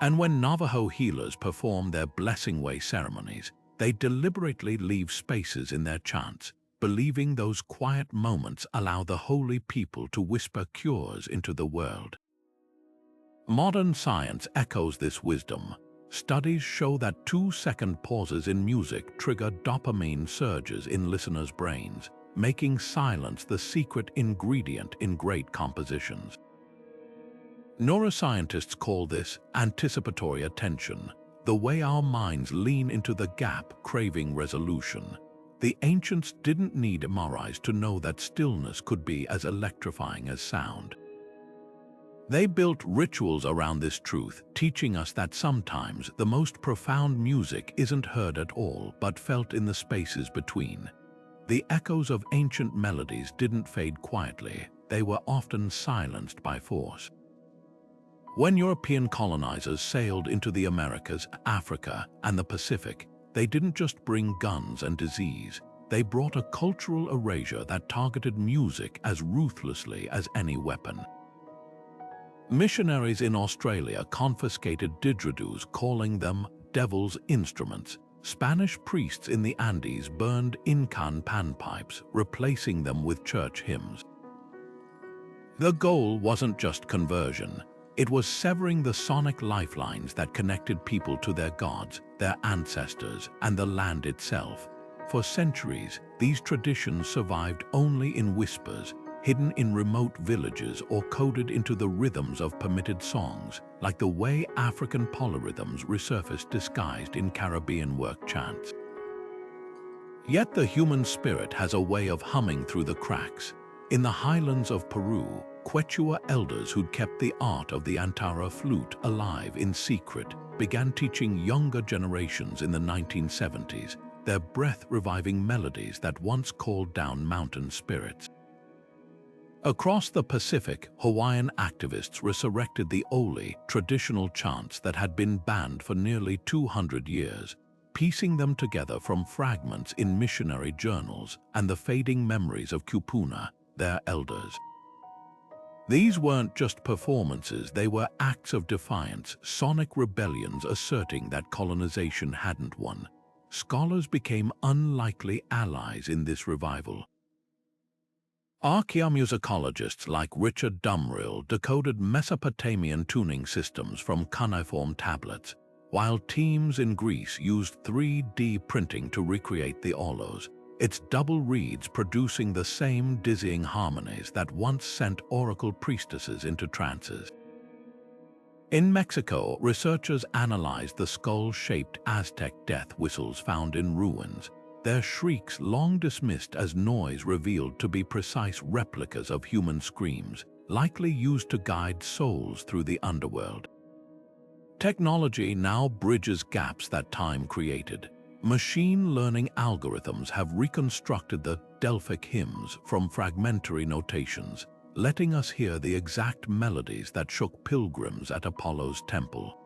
And when Navajo healers perform their blessing way ceremonies, they deliberately leave spaces in their chants, believing those quiet moments allow the holy people to whisper cures into the world. Modern science echoes this wisdom. Studies show that 2-second pauses in music trigger dopamine surges in listeners' brains, making silence the secret ingredient in great compositions. Neuroscientists call this anticipatory attention, the way our minds lean into the gap craving resolution. The ancients didn't need MRIs to know that stillness could be as electrifying as sound. They built rituals around this truth, teaching us that sometimes the most profound music isn't heard at all but felt in the spaces between. The echoes of ancient melodies didn't fade quietly, they were often silenced by force. When European colonizers sailed into the Americas, Africa, and the Pacific, they didn't just bring guns and disease, they brought a cultural erasure that targeted music as ruthlessly as any weapon. Missionaries in Australia confiscated didgeridoos, calling them devil's instruments. Spanish priests in the Andes burned Incan panpipes, replacing them with church hymns. The goal wasn't just conversion. It was severing the sonic lifelines that connected people to their gods, their ancestors, and the land itself. For centuries, these traditions survived only in whispers, hidden in remote villages or coded into the rhythms of permitted songs, like the way African polyrhythms resurfaced disguised in Caribbean work chants. Yet the human spirit has a way of humming through the cracks. In the highlands of Peru, Quechua elders who'd kept the art of the antara flute alive in secret began teaching younger generations in the 1970s, their breath-reviving melodies that once called down mountain spirits. Across the Pacific, Hawaiian activists resurrected the Oli, traditional chants that had been banned for nearly 200 years, piecing them together from fragments in missionary journals and the fading memories of Kupuna, their elders. These weren't just performances, they were acts of defiance, sonic rebellions asserting that colonization hadn't won. Scholars became unlikely allies in this revival. Archaeomusicologists like Richard Dumrill decoded Mesopotamian tuning systems from cuneiform tablets, while teams in Greece used 3D printing to recreate the aulos, its double reeds producing the same dizzying harmonies that once sent oracle priestesses into trances. In Mexico, researchers analyzed the skull-shaped Aztec death whistles found in ruins, their shrieks long dismissed as noise revealed to be precise replicas of human screams, likely used to guide souls through the underworld. Technology now bridges gaps that time created. Machine learning algorithms have reconstructed the Delphic hymns from fragmentary notations, letting us hear the exact melodies that shook pilgrims at Apollo's temple.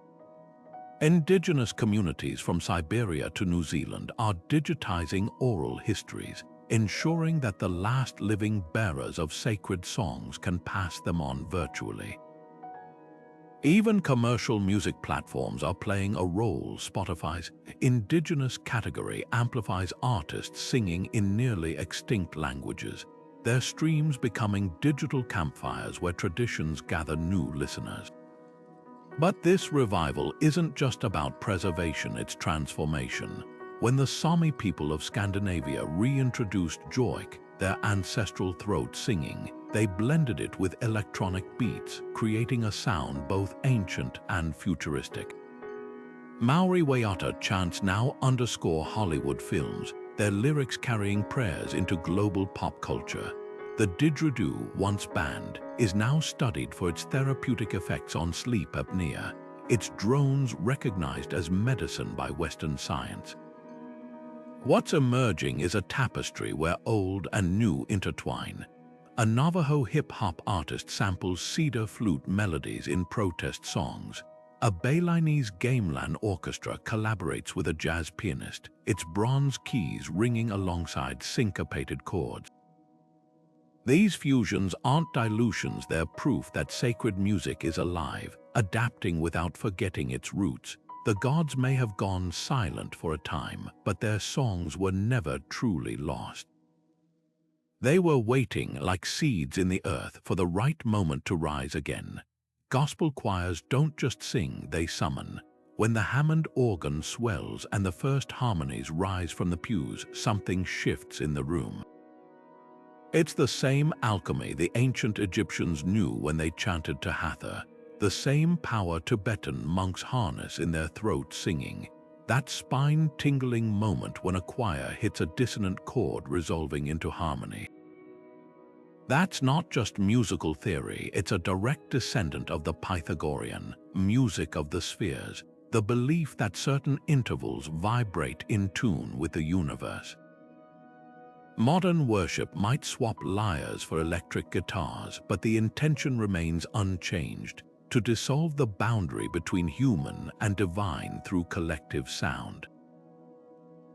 Indigenous communities from Siberia to New Zealand are digitizing oral histories, ensuring that the last living bearers of sacred songs can pass them on virtually. Even commercial music platforms are playing a role. Spotify's Indigenous category amplifies artists singing in nearly extinct languages, their streams becoming digital campfires where traditions gather new listeners. But this revival isn't just about preservation, it's transformation. When the Sami people of Scandinavia reintroduced Joik, their ancestral throat singing, they blended it with electronic beats, creating a sound both ancient and futuristic. Maori Waiata chants now underscore Hollywood films, their lyrics carrying prayers into global pop culture. The didgeridoo, once banned, is now studied for its therapeutic effects on sleep apnea, its drones recognized as medicine by Western science. What's emerging is a tapestry where old and new intertwine. A Navajo hip-hop artist samples cedar flute melodies in protest songs. A Balinese gamelan orchestra collaborates with a jazz pianist, its bronze keys ringing alongside syncopated chords. These fusions aren't dilutions, they're proof that sacred music is alive, adapting without forgetting its roots. The gods may have gone silent for a time, but their songs were never truly lost. They were waiting like seeds in the earth for the right moment to rise again. Gospel choirs don't just sing, they summon. When the Hammond organ swells and the first harmonies rise from the pews, something shifts in the room. It's the same alchemy the ancient Egyptians knew when they chanted to Hathor, the same power Tibetan monks harness in their throat singing, that spine-tingling moment when a choir hits a dissonant chord resolving into harmony. That's not just musical theory, it's a direct descendant of the Pythagorean music of the spheres, the belief that certain intervals vibrate in tune with the universe. Modern worship might swap lyres for electric guitars, but the intention remains unchanged, to dissolve the boundary between human and divine through collective sound.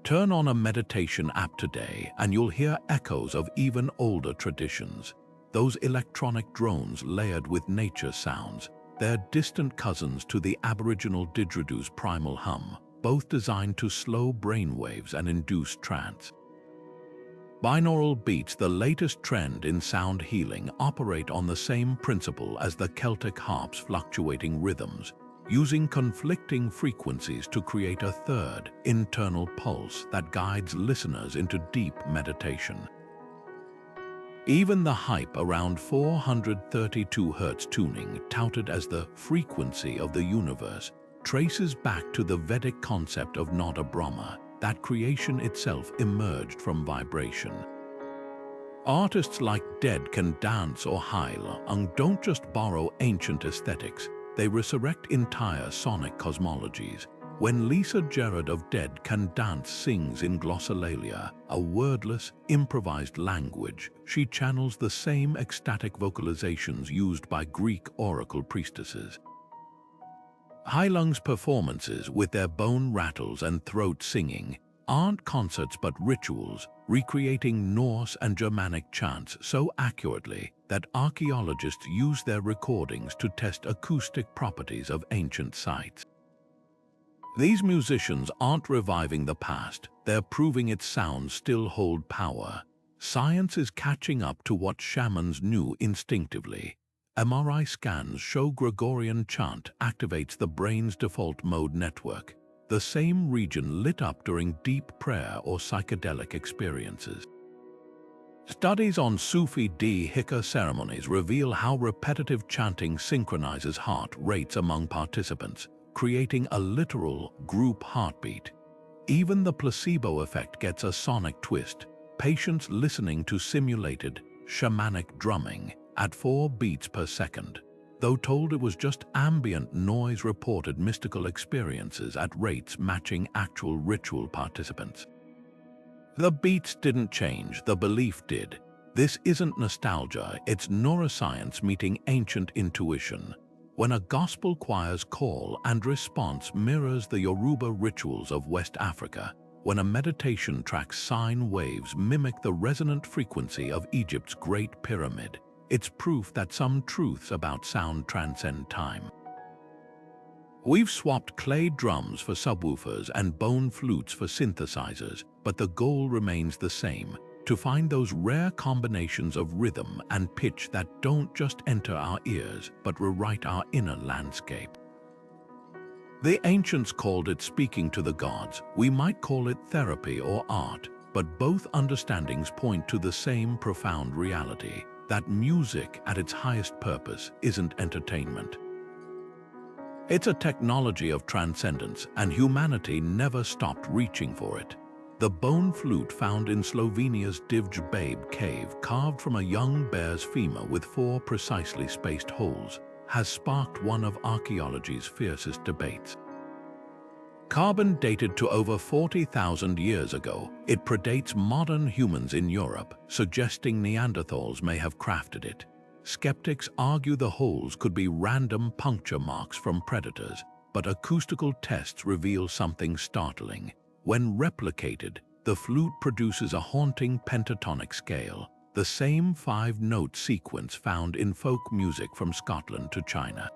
Turn on a meditation app today and you'll hear echoes of even older traditions. Those electronic drones layered with nature sounds, they're distant cousins to the Aboriginal didgeridoo's primal hum, both designed to slow brainwaves and induce trance. Binaural beats, the latest trend in sound healing, operate on the same principle as the Celtic harp's fluctuating rhythms, using conflicting frequencies to create a third, internal pulse that guides listeners into deep meditation. Even the hype around 432 Hz tuning, touted as the frequency of the universe, traces back to the Vedic concept of Nada Brahma, that creation itself emerged from vibration. Artists like Dead Can Dance or Hurrian don't just borrow ancient aesthetics, they resurrect entire sonic cosmologies. When Lisa Gerard of Dead Can Dance sings in glossolalia, a wordless, improvised language, she channels the same ecstatic vocalizations used by Greek oracle priestesses. Hurrian's performances, with their bone rattles and throat singing, aren't concerts but rituals, recreating Norse and Germanic chants so accurately that archaeologists use their recordings to test acoustic properties of ancient sites. These musicians aren't reviving the past, they're proving its sounds still hold power. Science is catching up to what shamans knew instinctively. MRI scans show Gregorian chant activates the brain's default mode network, the same region lit up during deep prayer or psychedelic experiences. Studies on Sufi Hika ceremonies reveal how repetitive chanting synchronizes heart rates among participants, creating a literal group heartbeat. Even the placebo effect gets a sonic twist, patients listening to simulated, shamanic drumming at 4 beats per second, though told it was just ambient noise, reported mystical experiences at rates matching actual ritual participants. The beats didn't change, the belief did. This isn't nostalgia, it's neuroscience meeting ancient intuition. When a gospel choir's call and response mirrors the Yoruba rituals of West Africa, when a meditation track's sine waves mimic the resonant frequency of Egypt's Great Pyramid, it's proof that some truths about sound transcend time. We've swapped clay drums for subwoofers and bone flutes for synthesizers, but the goal remains the same: to find those rare combinations of rhythm and pitch that don't just enter our ears, but rewrite our inner landscape. The ancients called it speaking to the gods. We might call it therapy or art, but both understandings point to the same profound reality: that music at its highest purpose isn't entertainment. It's a technology of transcendence, and humanity never stopped reaching for it. The bone flute found in Slovenia's Divj Babe cave, carved from a young bear's femur with 4 precisely spaced holes, has sparked one of archaeology's fiercest debates. Carbon dated to over 40,000 years ago, it predates modern humans in Europe, suggesting Neanderthals may have crafted it. Skeptics argue the holes could be random puncture marks from predators, but acoustical tests reveal something startling. When replicated, the flute produces a haunting pentatonic scale, the same 5-note sequence found in folk music from Scotland to China.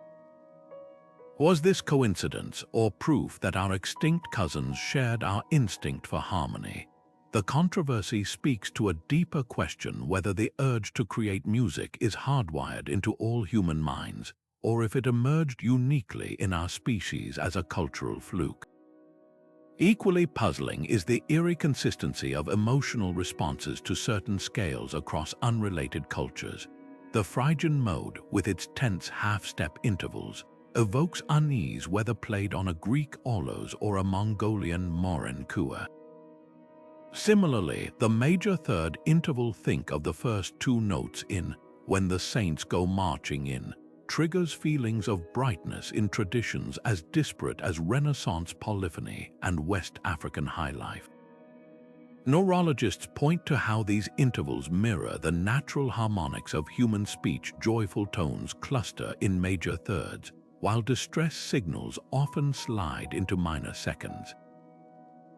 Was this coincidence or proof that our extinct cousins shared our instinct for harmony? The controversy speaks to a deeper question whether the urge to create music is hardwired into all human minds, or if it emerged uniquely in our species as a cultural fluke. Equally puzzling is the eerie consistency of emotional responses to certain scales across unrelated cultures. The Phrygian mode, with its tense half-step intervals, evokes unease whether played on a Greek aulos or a Mongolian morin kua. Similarly, the major third interval, think of the first 2 notes in When the Saints Go Marching In, triggers feelings of brightness in traditions as disparate as Renaissance polyphony and West African highlife. Neurologists point to how these intervals mirror the natural harmonics of human speech. Joyful tones cluster in major thirds, while distress signals often slide into minor seconds.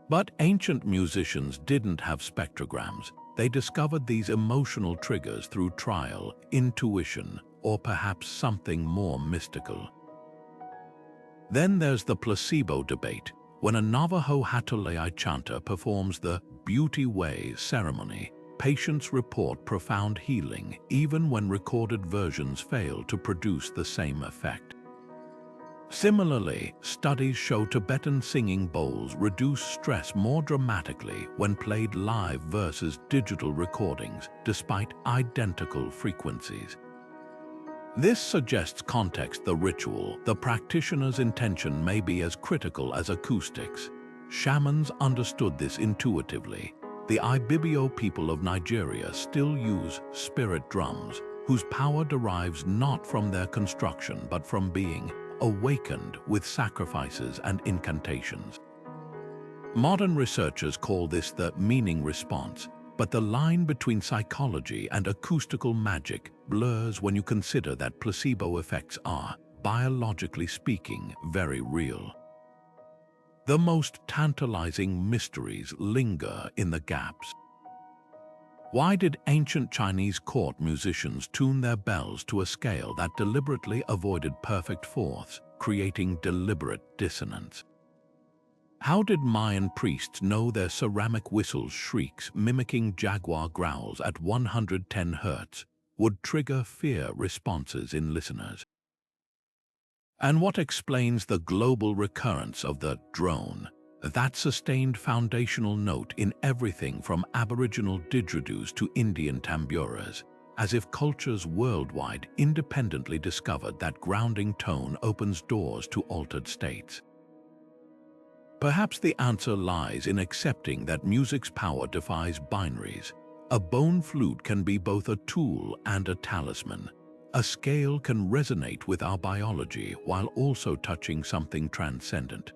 But ancient musicians didn't have spectrograms. They discovered these emotional triggers through trial, intuition, or perhaps something more mystical. Then there's the placebo debate. When a Navajo Hatolei chanter performs the Beauty Way ceremony, patients report profound healing, even when recorded versions fail to produce the same effect. Similarly, studies show Tibetan singing bowls reduce stress more dramatically when played live versus digital recordings, despite identical frequencies. This suggests context. The ritual, the practitioner's intention may be as critical as acoustics. Shamans understood this intuitively. The Ibibio people of Nigeria still use spirit drums, whose power derives not from their construction but from being awakened with sacrifices and incantations. Modern researchers call this the meaning response, but the line between psychology and acoustical magic blurs when you consider that placebo effects are, biologically speaking, very real. The most tantalizing mysteries linger in the gaps. Why did ancient Chinese court musicians tune their bells to a scale that deliberately avoided perfect fourths, creating deliberate dissonance? How did Mayan priests know their ceramic whistles' shrieks, mimicking jaguar growls at 110 Hz, would trigger fear responses in listeners? And what explains the global recurrence of the drone, that sustained foundational note in everything from Aboriginal didgeridoos to Indian tamburas, as if cultures worldwide independently discovered that grounding tone opens doors to altered states? Perhaps the answer lies in accepting that music's power defies binaries. A bone flute can be both a tool and a talisman. A scale can resonate with our biology while also touching something transcendent.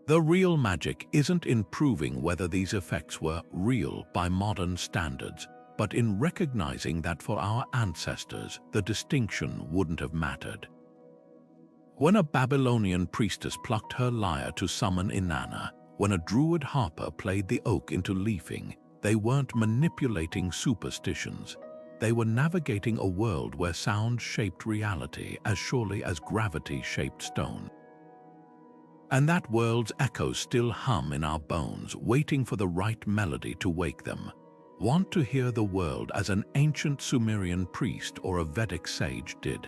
The real magic isn't in proving whether these effects were real by modern standards, but in recognizing that for our ancestors, the distinction wouldn't have mattered. When a Babylonian priestess plucked her lyre to summon Inanna, when a druid harper played the oak into leafing, they weren't manipulating superstitions. They were navigating a world where sound shaped reality as surely as gravity shaped stone. And that world's echoes still hum in our bones, waiting for the right melody to wake them. Want to hear the world as an ancient Sumerian priest or a Vedic sage did?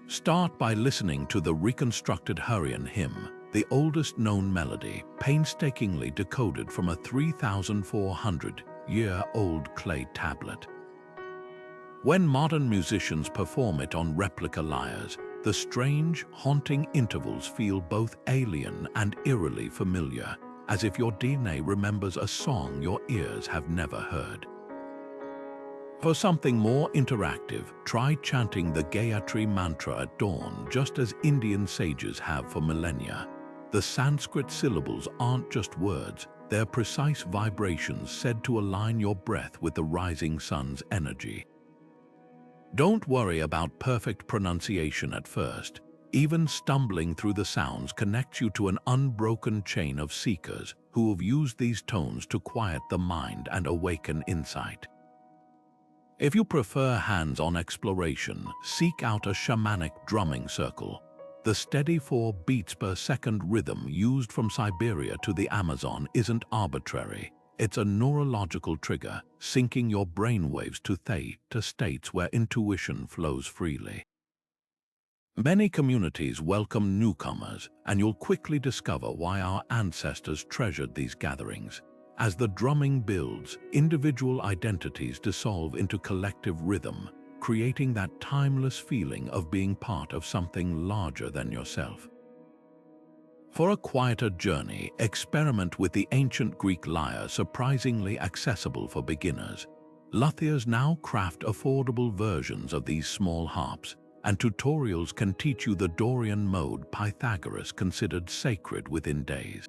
Start by listening to the reconstructed Hurrian Hymn, the oldest known melody, painstakingly decoded from a 3,400-year-old clay tablet. When modern musicians perform it on replica lyres, the strange, haunting intervals feel both alien and eerily familiar, as if your DNA remembers a song your ears have never heard. For something more interactive, try chanting the Gayatri mantra at dawn, just as Indian sages have for millennia. The Sanskrit syllables aren't just words, they're precise vibrations said to align your breath with the rising sun's energy. Don't worry about perfect pronunciation at first. Even stumbling through the sounds connects you to an unbroken chain of seekers who have used these tones to quiet the mind and awaken insight. If you prefer hands-on exploration, seek out a shamanic drumming circle. The steady 4 beats per second rhythm used from Siberia to the Amazon isn't arbitrary. It's a neurological trigger, syncing your brainwaves to theta states where intuition flows freely. Many communities welcome newcomers, and you'll quickly discover why our ancestors treasured these gatherings. As the drumming builds, individual identities dissolve into collective rhythm, creating that timeless feeling of being part of something larger than yourself. For a quieter journey, experiment with the ancient Greek lyre, surprisingly accessible for beginners. Luthiers now craft affordable versions of these small harps, and tutorials can teach you the Dorian mode Pythagoras considered sacred within days.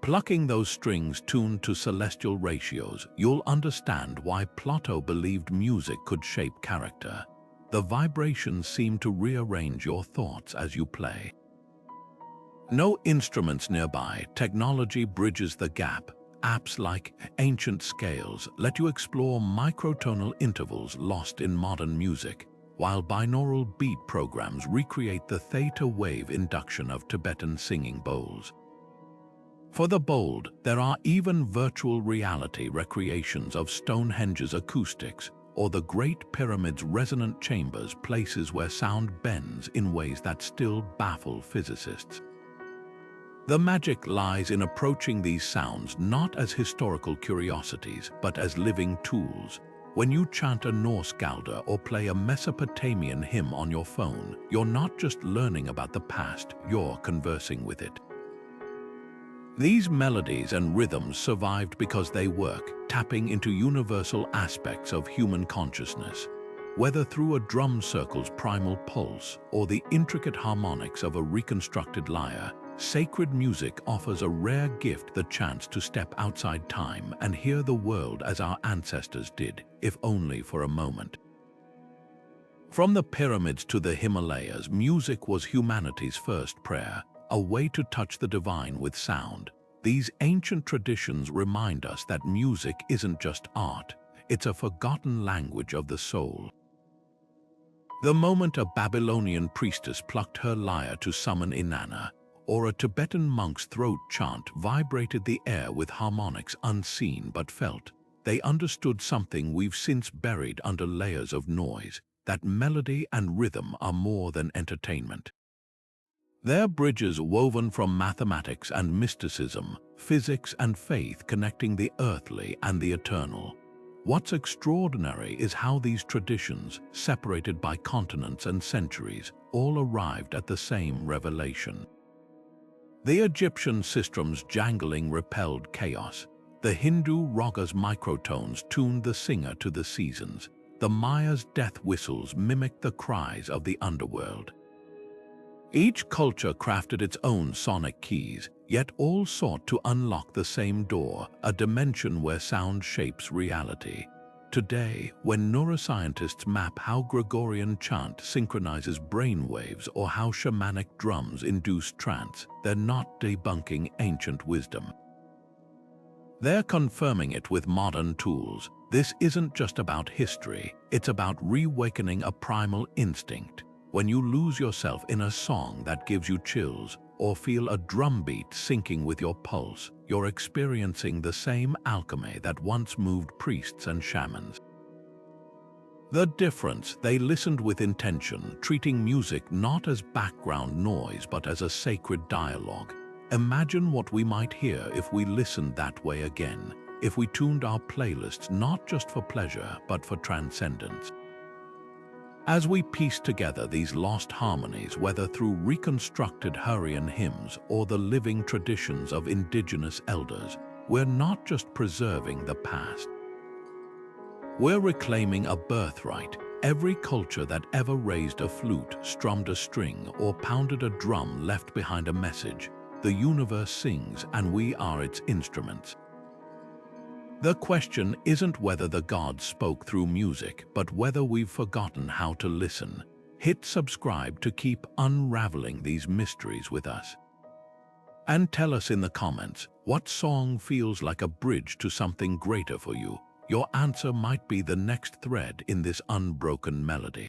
Plucking those strings tuned to celestial ratios, you'll understand why Plato believed music could shape character. The vibrations seem to rearrange your thoughts as you play. No instruments nearby, technology bridges the gap. Apps like Ancient Scales let you explore microtonal intervals lost in modern music, while binaural beat programs recreate the theta wave induction of Tibetan singing bowls. For the bold, there are even virtual reality recreations of Stonehenge's acoustics or the Great Pyramid's resonant chambers, places where sound bends in ways that still baffle physicists. The magic lies in approaching these sounds not as historical curiosities, but as living tools. When you chant a Norse galder or play a Mesopotamian hymn on your phone, you're not just learning about the past, you're conversing with it. These melodies and rhythms survived because they work, tapping into universal aspects of human consciousness. Whether through a drum circle's primal pulse or the intricate harmonics of a reconstructed lyre, sacred music offers a rare gift: the chance to step outside time and hear the world as our ancestors did, if only for a moment. From the pyramids to the Himalayas, music was humanity's first prayer, a way to touch the divine with sound. These ancient traditions remind us that music isn't just art, it's a forgotten language of the soul. The moment a Babylonian priestess plucked her lyre to summon Inanna, or a Tibetan monk's throat chant vibrated the air with harmonics unseen but felt, they understood something we've since buried under layers of noise: that melody and rhythm are more than entertainment. They're bridges woven from mathematics and mysticism, physics and faith, connecting the earthly and the eternal. What's extraordinary is how these traditions, separated by continents and centuries, all arrived at the same revelation. The Egyptian sistrum's jangling repelled chaos. The Hindu raga's microtones tuned the singer to the seasons. The Maya's death whistles mimicked the cries of the underworld. Each culture crafted its own sonic keys, yet all sought to unlock the same door, a dimension where sound shapes reality. Today, when neuroscientists map how Gregorian chant synchronizes brainwaves or how shamanic drums induce trance, they're not debunking ancient wisdom. They're confirming it with modern tools. This isn't just about history, it's about reawakening a primal instinct. When you lose yourself in a song that gives you chills, or feel a drumbeat syncing with your pulse, you're experiencing the same alchemy that once moved priests and shamans. The difference: they listened with intention, treating music not as background noise but as a sacred dialogue. Imagine what we might hear if we listened that way again, if we tuned our playlists not just for pleasure but for transcendence. As we piece together these lost harmonies, whether through reconstructed Hurrian hymns or the living traditions of indigenous elders, we're not just preserving the past. We're reclaiming a birthright. Every culture that ever raised a flute, strummed a string, or pounded a drum left behind a message. The universe sings, and we are its instruments. The question isn't whether the gods spoke through music, but whether we've forgotten how to listen. Hit subscribe to keep unraveling these mysteries with us. And tell us in the comments, what song feels like a bridge to something greater for you? Your answer might be the next thread in this unbroken melody.